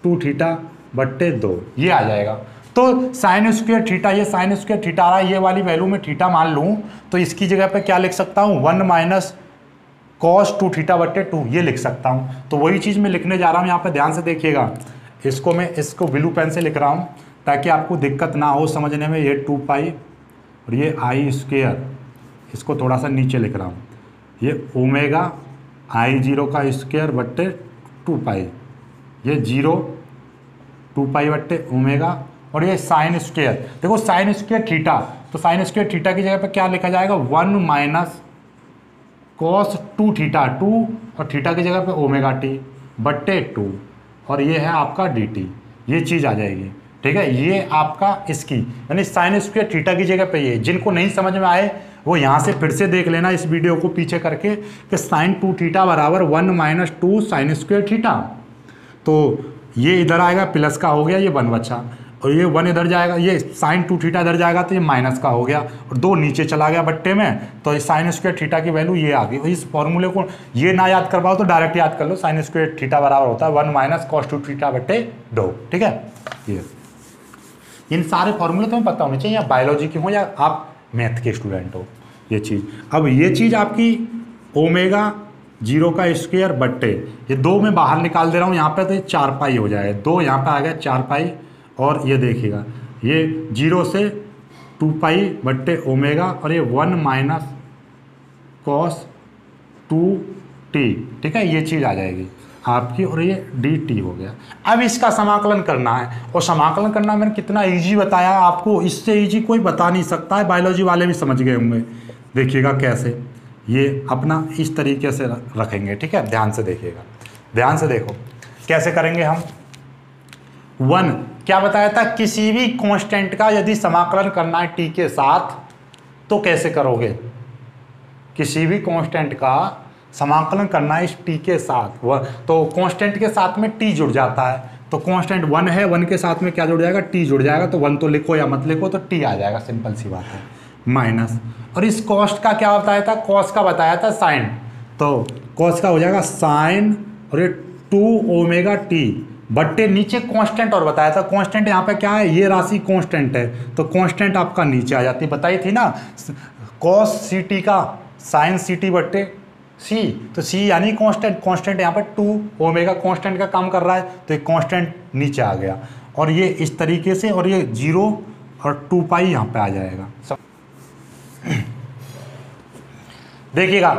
S1: 2 थीटा बट्टे 2, ये आ जाएगा। तो साइन स्क्वायर थीटा, ये साइन स्क्वायर थीटा आ रहा है, ये वाली वैल्यू में थीटा मान लूँ तो इसकी जगह पे क्या लिख सकता हूँ, 1 माइनस कॉस 2 थीटा बट्टे 2, ये लिख सकता हूँ। तो वही चीज़ मैं लिखने जा रहा हूँ, यहाँ पे ध्यान से देखिएगा। इसको मैं इसको ब्लू पेन से लिख रहा हूँ ताकि आपको दिक्कत ना हो समझने में। ये 2 पाई और ये आई स्क्वायर, इसको थोड़ा सा नीचे लिख रहा हूँ, ये ओमेगा I0 का स्क्वायर बट्टे 2 पाई, ये 0 2 पाई बट्टे ओमेगा, और ये साइन स्क्वायर। देखो साइन स्क्वायर थीटा, तो साइन स्क्वायर थीटा की जगह पे क्या लिखा जाएगा, 1 माइनस कॉस 2 थीटा, 2 और थीटा की जगह पे ओमेगा टी बट्टे 2, और ये है आपका डी टी, ये चीज़ आ जाएगी। ठीक है, ये आपका इसकी यानी साइन स्क्वायर थीटा की जगह पे ये। जिनको नहीं समझ में आए वो यहाँ से फिर से देख लेना इस वीडियो को पीछे करके कि साइन 2 थीटा बराबर 1 माइनस 2 साइन स्क्वायर थीटा। तो ये इधर आएगा प्लस का हो गया, ये 1 बचा, और ये 1 इधर जाएगा, ये साइन 2 थीटा इधर जाएगा तो ये माइनस का हो गया, और 2 नीचे चला गया बट्टे में, तो साइन स्क्वायर थीटा की वैल्यू ये आ गई। इस फॉर्मूले को ये ना याद कर पाओ तो डायरेक्ट याद कर लो, साइन स्क्वायर थीटा बराबर होता है 1 माइनस कॉस 2 थीटा बट्टे 2। ठीक है, ये इन सारे फॉर्मूले तुम्हें पता होने चाहिए, या बायोलॉजी के हो या आप मैथ के स्टूडेंट हो, ये चीज़। अब ये चीज़ आपकी ओमेगा 0 का स्क्वायर बट्टे, ये 2 में बाहर निकाल दे रहा हूँ यहाँ पे, तो ये 4 पाई हो जाएगा, 2 यहाँ पे आ गया 4 पाई, और ये देखिएगा ये 0 से 2 पाई बट्टे ओमेगा, और ये 1 माइनस कॉस 2 टी। ठीक है, ये चीज़ आ जाएगी आपकी, और ये डी टी हो गया। अब इसका समाकलन करना है, और समाकलन करना मैंने कितना इजी बताया आपको, इससे इजी कोई बता नहीं सकता है, बायोलॉजी वाले भी समझ गए होंगे। देखिएगा कैसे, ये अपना इस तरीके से रखेंगे। ठीक है, ध्यान से देखिएगा, ध्यान से देखो कैसे करेंगे हम। 1 क्या बताया था, किसी भी कांस्टेंट का यदि समाकलन करना है टी के साथ तो कैसे करोगे, किसी भी कांस्टेंट का समाकलन करना है इस टी के साथ, तो कांस्टेंट के साथ में टी जुड़ जाता है, तो कांस्टेंट 1 है, 1 के साथ में क्या जुड़ जाएगा, टी जुड़ जाएगा, तो 1 तो लिखो या मत लिखो, तो टी आ जाएगा, सिंपल सी बात है, माइनस। और इस कॉस्ट का क्या बताया था, कॉस का बताया था साइन, तो कॉस का हो जाएगा साइन, और ये 2 ओमेगा टी बट्टे नीचे कांस्टेंट और बताया था, कांस्टेंट यहाँ पे क्या है, ये राशि कांस्टेंट है, तो कांस्टेंट आपका नीचे आ जाती है, बताई थी ना, कॉस सी टी का साइन सी टी बट्टे सी, तो सी यानी कांस्टेंट, कांस्टेंट यहाँ पर 2 ओमेगा कांस्टेंट का काम कर रहा है, तो ये कांस्टेंट नीचे आ गया, और ये इस तरीके से, और ये 0 और 2 पाई यहाँ पे आ जाएगा। देखिएगा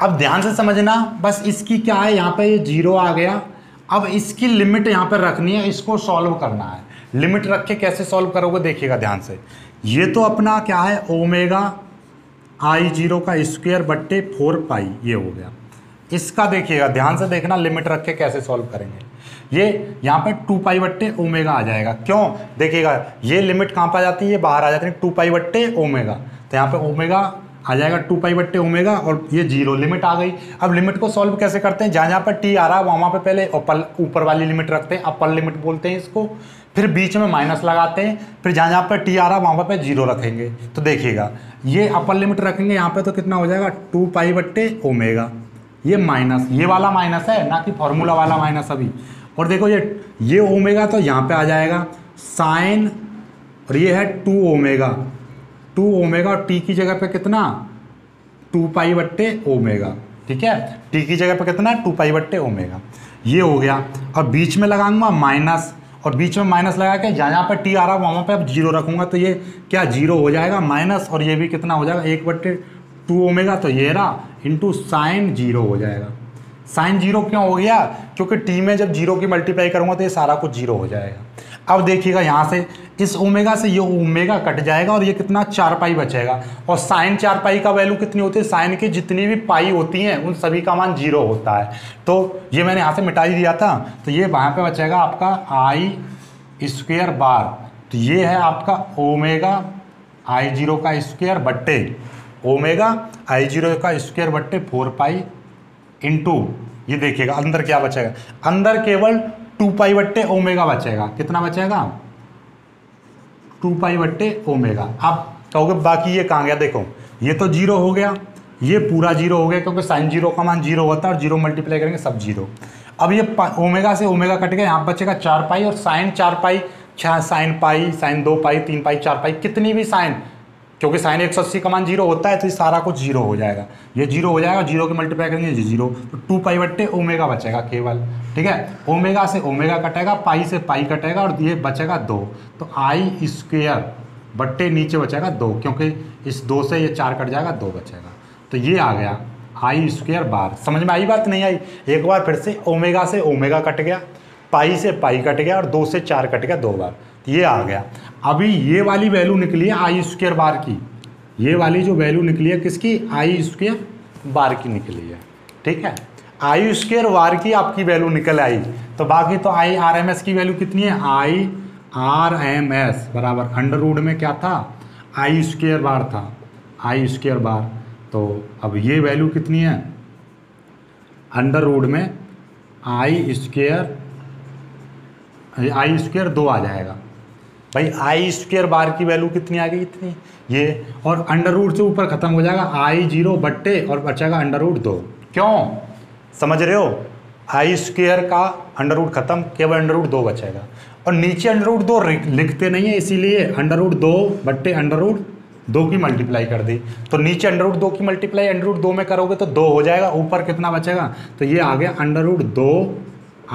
S1: अब ध्यान से समझना, बस इसकी क्या है, यहाँ पे ये 0 आ गया, अब इसकी लिमिट यहाँ पर रखनी है, इसको सॉल्व करना है। लिमिट रख के कैसे सॉल्व करोगे देखिएगा ध्यान से, ये तो अपना क्या है ओमेगा I0 का स्क्वायर बट्टे 4 पाई, ये हो गया। इसका देखिएगा ध्यान से देखना, लिमिट रख के कैसे सॉल्व करेंगे। ये यहाँ पे 2 पाई बट्टे ओमेगा आ जाएगा, क्यों देखिएगा ये लिमिट कहाँ पर आ जाती है, ये बाहर आ जाती है 2 पाई बट्टे ओमेगा, तो यहाँ पे ओमेगा आ जाएगा 2 पाई बट्टे ओमेगा, और ये 0 लिमिट आ गई। अब लिमिट को सॉल्व कैसे करते हैं, जहाँ जहाँ पर टी आ रहा है वहाँ पे पहले ऊपर वाली लिमिट रखते हैं, अपर लिमिट बोलते हैं इसको, फिर बीच में माइनस लगाते हैं, फिर जहाँ जहाँ पर टी आ रहा है वहाँ पे 0 रखेंगे। तो देखिएगा ये अपर लिमिट रखेंगे यहाँ पे, तो कितना हो जाएगा 2 पाई बट्टे ओमेगा, ये माइनस, ये वाला माइनस है ना कि फॉर्मूला वाला माइनस अभी। और देखो ये ओमेगा तो यहाँ पे आ जाएगा साइन, और ये है 2 ओमेगा, 2 ओमेगा, और टी की जगह पे कितना 2 पाई बट्टे ओमेगा। ठीक है, टी की जगह पे कितना 2 पाई बट्टे ओमेगा, ये हो गया। और बीच में लगाऊंगा माइनस, और बीच में माइनस लगा के जहाँ पर टी आ रहा है वहाँ पे अब जीरो रखूंगा तो ये क्या जीरो हो जाएगा माइनस, और ये भी कितना हो जाएगा 1/2 ओमेगा, तो ये रहा इंटू साइन जीरो हो जाएगा। साइन जीरो क्यों हो गया? क्योंकि टी में जब जीरो की मल्टीप्लाई करूंगा तो ये सारा कुछ जीरो हो जाएगा। अब देखिएगा यहाँ से इस ओमेगा से ये ओमेगा कट जाएगा और ये कितना 4 पाई बचेगा, और साइन 4 पाई का वैल्यू कितनी होती है? साइन की जितनी भी पाई होती हैं उन सभी का मान जीरो होता है। तो ये मैंने यहाँ से मिटा ही दिया था, तो ये वहाँ पे बचेगा आपका i² बार, तो ये है आपका ओमेगा I0 का स्क्वायर बट्टे ओमेगा I0 का स्क्वायर बट्टे 4 पाई इंटू, ये देखिएगा अंदर क्या बचेगा, अंदर केवल 2 पाई बट्टे ओमेगा बचेगा। कितना बचेगा? 2 पाई बट्टे ओमेगा। अब कहोगे बाकी ये कहाँ गया? देखो ये तो जीरो हो गया, ये पूरा जीरो हो गया क्योंकि साइन जीरो का मान जीरो होता है और जीरो मल्टीप्लाई करेंगे सब जीरो। अब ये ओमेगा से ओमेगा कट गया, यहाँ बचेगा 4 पाई, और साइन 4 पाई, साइन पाई, साइन 2 पाई, 3 पाई, 4 पाई, कितनी भी साइन, क्योंकि साइन 180 का मान जीरो होता है तो ये सारा कुछ जीरो हो जाएगा। ये जीरो हो जाएगा, जीरो की मल्टीप्लाई करेंगे ये जीरो, तो 2 पाई बट्टे ओमेगा बचेगा केवल। ठीक है, ओमेगा से ओमेगा कटेगा, पाई से पाई कटेगा और ये बचेगा 2, तो I² बट्टे नीचे बचेगा 2, क्योंकि इस 2 से ये 4 कट जाएगा, 2 बचेगा, तो ये आ गया I² बार। समझ में आई बात? नहीं आई? एक बार फिर से ओमेगा से ओमेगा कट गया, पाई से पाई कट गया और 2 से 4 कट गया 2 बार, ये आ गया। अभी ये वाली वैल्यू निकली है I² बार की, ये वाली जो वैल्यू निकली है किसकी? I² बार की निकली है। ठीक है, I² बार की आपकी वैल्यू निकल आई, तो बाकी तो IRMS की वैल्यू कितनी है? IRMS बराबर अंडर रूट में क्या था? I² बार था, I² बार। तो अब ये वैल्यू कितनी है? अंडर रूट में I² 2 आ जाएगा भाई। I² बार की वैल्यू कितनी आ गई? इतनी, ये, और अंडर रूट से ऊपर खत्म हो जाएगा I0 बट्टे और बचेगा अंडर रूट 2। क्यों? समझ रहे हो? I² का अंडर रूट खत्म, केवल अंडर रूट 2 बचेगा, और नीचे अंडर रूट 2 लिखते नहीं है, इसीलिए अंडर रूट 2 बट्टे अंडर रूट 2 की मल्टीप्लाई कर दी, तो नीचे अंडर रूट 2 की मल्टीप्लाई अंडर रूट 2 में करोगे तो 2 हो जाएगा, ऊपर कितना बचेगा? तो ये आ गया अंडर रूट 2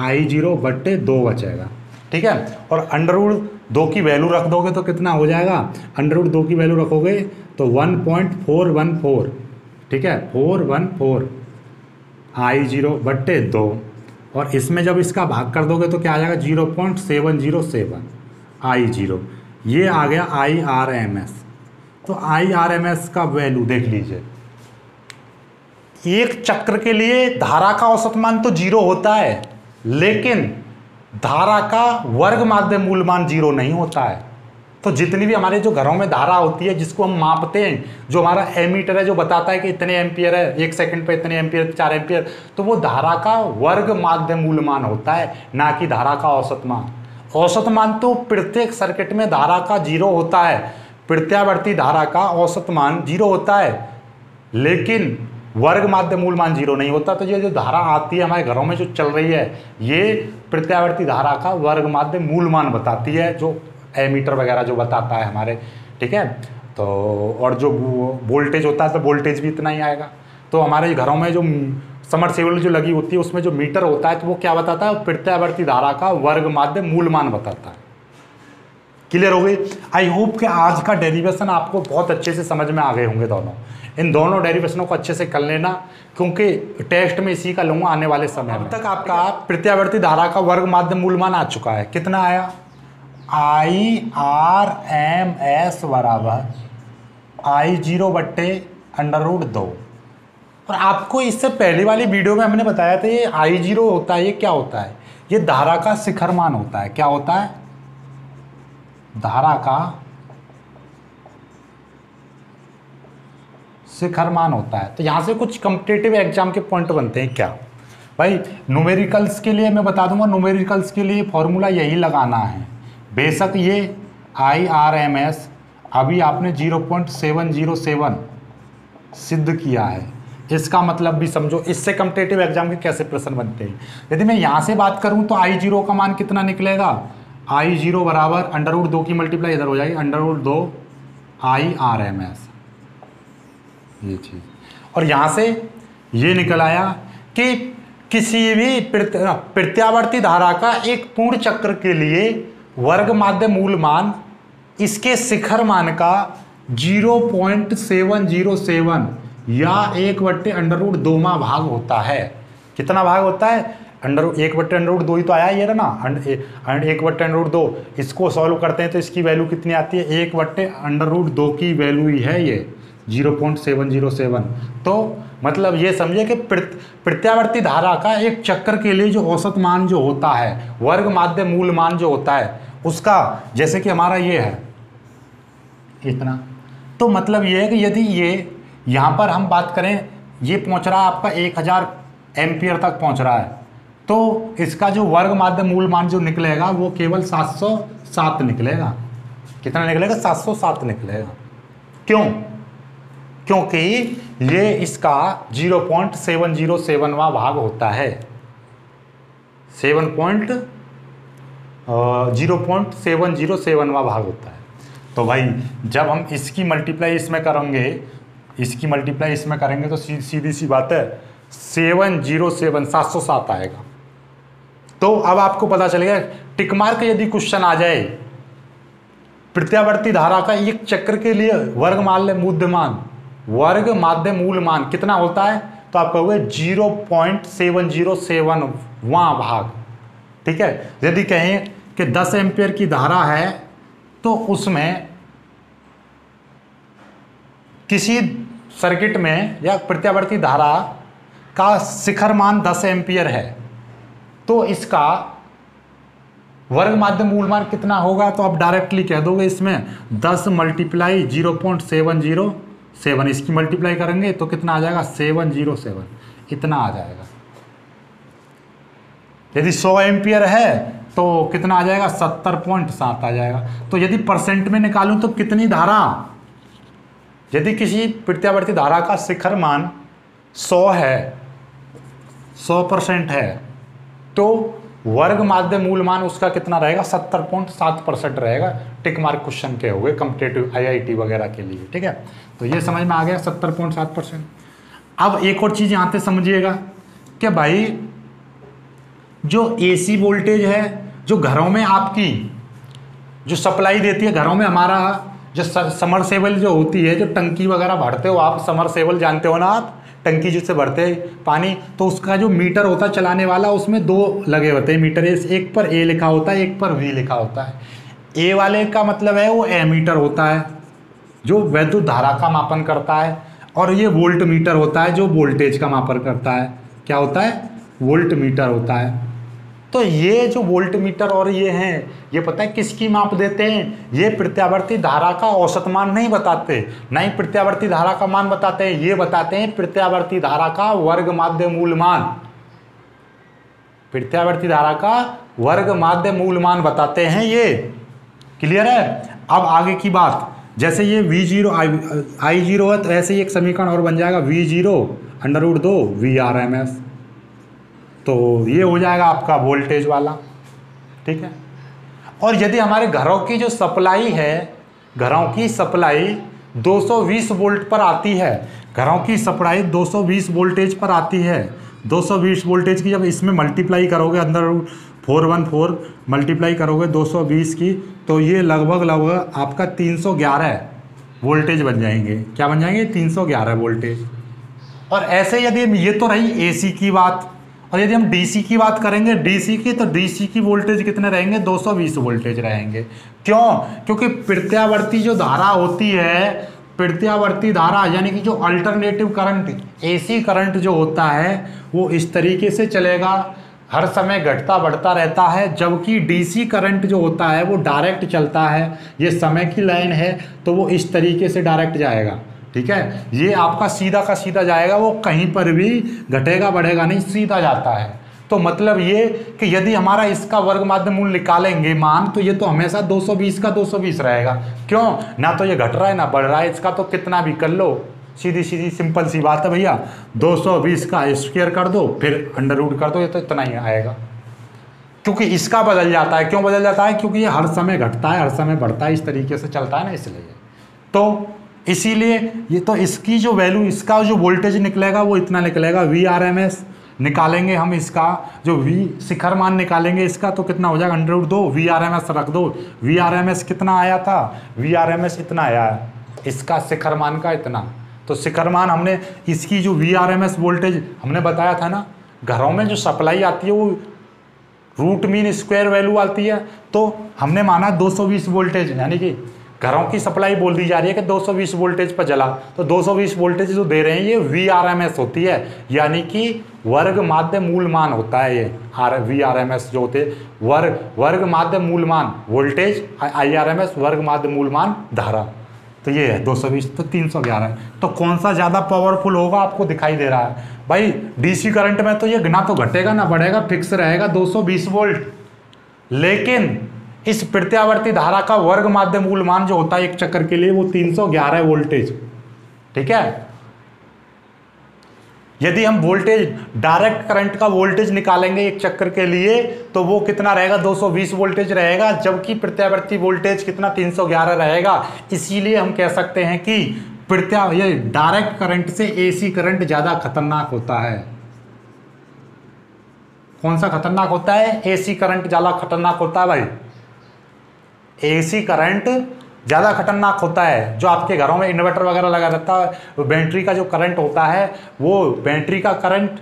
S1: I0 बट्टे 2 बचेगा। ठीक है, और अंडर रूट 2 की वैल्यू रख दोगे तो कितना हो जाएगा? अंडर रूट 2 की वैल्यू रखोगे तो 1.414, ठीक है, 414 I0 बट्टे 2, और इसमें जब इसका भाग कर दोगे तो क्या आ जाएगा? 0.707 I0, ये आ गया IRMS। तो IRMS का वैल्यू देख लीजिए, एक चक्र के लिए धारा का औसत मान तो 0 होता है, लेकिन धारा का वर्ग माध्य मूल मान 0 नहीं होता है। तो जितनी भी हमारे जो घरों में धारा होती है जिसको हम मापते हैं, जो हमारा एमीटर है जो बताता है कि इतने एम्पियर है, 1 सेकंड पे इतने एम्पियर, 4 एम्पियर, तो वो धारा का वर्ग माध्य मूल मान होता है, ना कि धारा का औसत मान। औसत मान तो प्रत्येक सर्किट में धारा का 0 होता है, प्रत्यावर्ती धारा का औसत मान 0 होता है, लेकिन वर्ग माध्य मूल मान 0 नहीं होता। तो ये जो धारा आती है हमारे घरों में जो चल रही है, ये प्रत्यावर्ती धारा का वर्ग माध्य मूल मान बताती है, जो एमीटर वगैरह जो बताता है हमारे। ठीक है, तो और जो वोल्टेज होता है तो वोल्टेज भी इतना ही आएगा। तो हमारे घरों में जो समरसेबल जो लगी होती है उसमें जो मीटर होता है तो वो क्या बताता है? प्रत्यावर्ती धारा का वर्ग माध्य मूल मान बताता है। क्लियर हो गई? आई होप कि आज का डेरिवेशन आपको बहुत अच्छे से समझ में आ गए होंगे दोनों। इन दोनों डेरिवेशनों को अच्छे से कर लेना, क्योंकि टेस्ट में इसी का लूँगा आने वाले समय में। अब तक आपका प्रत्यावर्ती धारा का वर्ग माध्य मूल मान आ चुका है। कितना आया? IRMS बराबर I0 बट्टे अंडर रूट 2। और आपको इससे पहले वाली वीडियो में हमने बताया था ये I0 होता है, ये क्या होता है? ये धारा का शिखर मान होता है। क्या होता है? धारा का शिखर मान होता है। तो यहाँ से कुछ कॉम्पिटिटिव एग्जाम के पॉइंट बनते हैं क्या भाई? न्यूमेरिकल्स के लिए मैं बता दूंगा, न्यूमेरिकल्स के लिए फॉर्मूला यही लगाना है। बेशक ये IRMS अभी आपने 0.707 सिद्ध किया है, इसका मतलब भी समझो। इससे कॉम्पिटिटिव एग्जाम के कैसे प्रश्न बनते हैं। यदि मैं यहाँ से बात करूँ तो I0 का मान कितना निकलेगा? I0 बराबर अंडर रूट 2 की मल्टीप्लाई इधर हो जाएगी, अंडर रूट 2 IRMS, ये चीज़। और यहाँ से ये निकल आया कि किसी भी प्रत्यावर्ती धारा का एक पूर्ण चक्र के लिए वर्ग माध्य मूल मान इसके शिखर मान का 0.707 या 1/√2वां भाग होता है। कितना भाग होता है? 1/√2 ही तो आया ये ना, 1/√2। इसको सॉल्व करते हैं तो इसकी वैल्यू कितनी आती है? 1/√2 की वैल्यू ही है ये 0.707। तो मतलब ये समझिए कि प्रत्यावर्ती धारा का एक चक्र के लिए जो औसत मान जो होता है, वर्ग माध्य मूल मान जो होता है उसका, जैसे कि हमारा ये है इतना, तो मतलब ये है कि यदि ये यहाँ पर हम बात करें, ये पहुँच रहा है आपका 1000 एम्पियर तक पहुँच रहा है, तो इसका जो वर्ग माध्य मूल मान जो निकलेगा वो केवल 707 निकलेगा। कितना निकलेगा? 707 निकलेगा। क्यों? क्योंकि ये इसका 0.707वां भाग होता है, 0.707वां भाग होता है। तो भाई जब हम इसकी मल्टीप्लाई इसमें करेंगे तो सीधी सी बात है 707 आएगा। तो अब आपको पता चलेगा, टिक मार्क यदि क्वेश्चन आ जाए प्रत्यावर्ती धारा का एक चक्र के लिए वर्ग माध्य मूल मान कितना होता है, तो आप कहोगे 0.707वां भाग। ठीक है, यदि कहें कि 10 एम्पियर की धारा है तो उसमें किसी सर्किट में या प्रत्यावर्ती धारा का शिखर मान 10 एम्पियर है, तो इसका वर्ग माध्य मूल मान कितना होगा, तो आप डायरेक्टली कह दोगे इसमें 10 मल्टीप्लाई 0.707, इसकी मल्टीप्लाई करेंगे तो कितना आ जाएगा? 707, इतना आ जाएगा। यदि 100 एम्पियर है तो कितना आ जाएगा? 70.7 आ जाएगा। तो यदि परसेंट में निकालूं तो कितनी धारा, यदि किसी प्रत्यावर्ती धारा का शिखर मान 100 है, 100% है, तो वर्ग माध्य मूल मान उसका कितना रहेगा? 70.7% रहेगा। टिक मार्क क्वेश्चन के हुए कॉम्पिटिटिव IIT वगैरह के लिए। ठीक है, तो ये समझ में आ गया 70.7%। अब एक और चीज़ यहाँ पे समझिएगा कि भाई जो AC वोल्टेज है, जो घरों में आपकी जो सप्लाई देती है, घरों में हमारा जो समरसेबल जो होती है, जो टंकी वगैरह भरते हो आप, समरसेबल जानते हो ना आप, टंकी जिससे भरते हैं पानी, तो उसका जो मीटर होता है चलाने वाला, उसमें 2 लगे होते हैं मीटर, एक पर A लिखा होता है, एक पर V लिखा होता है। A वाले का मतलब है वो एमीटर होता है जो वैद्युत धारा का मापन करता है, और ये वोल्ट मीटर होता है जो वोल्टेज का मापन करता है। क्या होता है? वोल्ट मीटर होता है। तो ये जो वोल्ट मीटर और ये हैं, ये पता है किसकी माप देते हैं? ये प्रत्यावर्ती धारा का औसत मान नहीं बताते, नहीं प्रत्यावर्ती धारा का मान बताते हैं, ये बताते हैं प्रत्यावर्ती धारा का वर्ग माध्य मूल मान। प्रत्यावर्ती धारा का वर्ग माध्य मूल मान बताते हैं ये। क्लियर है? अब आगे की बात, जैसे ये V0 I0 है, तो ऐसे ही एक समीकरण और बन जाएगा V0√2 VRMS। तो ये हो जाएगा आपका वोल्टेज वाला। ठीक है, और यदि हमारे घरों की जो सप्लाई है, घरों की सप्लाई 220 वोल्ट पर आती है, घरों की सप्लाई 220 वोल्टेज पर आती है, 220 वोल्टेज की जब इसमें मल्टीप्लाई करोगे, अंदर 414 मल्टीप्लाई करोगे 220 की, तो ये लगभग आपका 311 वोल्टेज बन जाएंगे। क्या बन जाएंगे? 311 वोल्टेज। और ऐसे यदि ये तो रही AC की बात, और यदि हम DC की बात करेंगे, DC की, तो DC की वोल्टेज कितने रहेंगे? 220 वोल्टेज रहेंगे। क्यों? क्योंकि प्रत्यावर्ती जो धारा होती है, प्रत्यावर्ती धारा यानी कि जो अल्टरनेटिव करंट, AC करंट जो होता है वो इस तरीके से चलेगा, हर समय घटता बढ़ता रहता है, जबकि DC करंट जो होता है वो डायरेक्ट चलता है। ये समय की लाइन है तो वो इस तरीके से डायरेक्ट जाएगा। ठीक है, ये आपका सीधा का सीधा जाएगा, वो कहीं पर भी घटेगा बढ़ेगा नहीं, सीधा जाता है। तो मतलब ये कि यदि हमारा इसका वर्ग माध्य मूल निकालेंगे मान, तो ये तो हमेशा 220 का 220 रहेगा। क्यों? ना तो ये घट रहा है ना बढ़ रहा है, इसका तो कितना भी कर लो, सीधी सीधी सिंपल सी बात है भैया, 220 का स्क्वायर कर दो, फिर अंडर रूट कर दो, ये तो इतना ही आएगा। क्योंकि इसका बदल जाता है। क्यों बदल जाता है? क्योंकि ये हर समय घटता है, हर समय बढ़ता है, इस तरीके से चलता है ना, इसलिए। तो इसीलिए ये तो इसकी जो वैल्यू, इसका जो वोल्टेज निकलेगा वो इतना निकलेगा VRMS। निकालेंगे हम इसका जो वी शिखर मान निकालेंगे इसका, तो कितना हो जाएगा √2, VRMS रख दो। VRMS कितना आया था, VRMS इतना आया है, इसका शिखर मान का इतना। तो शिखर मान हमने इसकी जो VRMS वोल्टेज हमने बताया था ना, घरों में जो सप्लाई आती है वो रूट मीन स्क्वायर वैल्यू आती है, तो हमने माना 220 वोल्टेज, यानी कि घरों की सप्लाई बोल दी जा रही है कि 220 वोल्टेज पर जला, तो 220 वोल्टेज जो दे रहे हैं ये VRMS होती है, यानी कि वर्ग माध्य मूल मान होता है ये VRMS जो होते वर्ग माध्य मूल मान वोल्टेज, IRMS वर्ग माध्य मूल मान धारा। तो ये है 220, तो 311 है। तो कौन सा ज़्यादा पावरफुल होगा आपको दिखाई दे रहा है भाई, DC करंट में तो ये ना तो घटेगा ना बढ़ेगा, फिक्स रहेगा 220 वोल्ट। लेकिन इस प्रत्यावर्ती धारा का वर्ग माध्य मूल मान जो होता है एक चक्कर के लिए वो 311 वोल्टेज, ठीक है। यदि हम वोल्टेज डायरेक्ट करंट का वोल्टेज निकालेंगे एक चक्कर के लिए तो वो कितना रहेगा, 220 वोल्टेज रहेगा, जबकि प्रत्यावर्ती वोल्टेज कितना 311 रहेगा। इसीलिए हम कह सकते हैं कि ये डायरेक्ट करंट से AC करंट ज्यादा खतरनाक होता है। कौन सा खतरनाक होता है, AC करंट ज्यादा खतरनाक होता है भाई। AC करंट ज़्यादा खतरनाक होता है। जो आपके घरों में इन्वर्टर वगैरह लगा रहता है, वो बैटरी का जो करंट होता है, वो बैटरी का करंट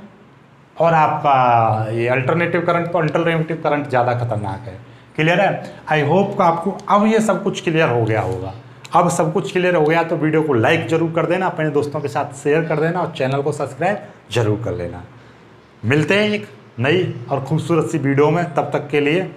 S1: और आपका ये अल्टरनेटिव करंट, तो अल्टरनेटिव करंट ज़्यादा खतरनाक है। क्लियर है। आई होप आपको अब ये सब कुछ क्लियर हो गया होगा। अब सब कुछ क्लियर हो गया तो वीडियो को लाइक जरूर कर देना, अपने दोस्तों के साथ शेयर कर देना और चैनल को सब्सक्राइब जरूर कर लेना। मिलते हैं एक नई और खूबसूरत सी वीडियो में, तब तक के लिए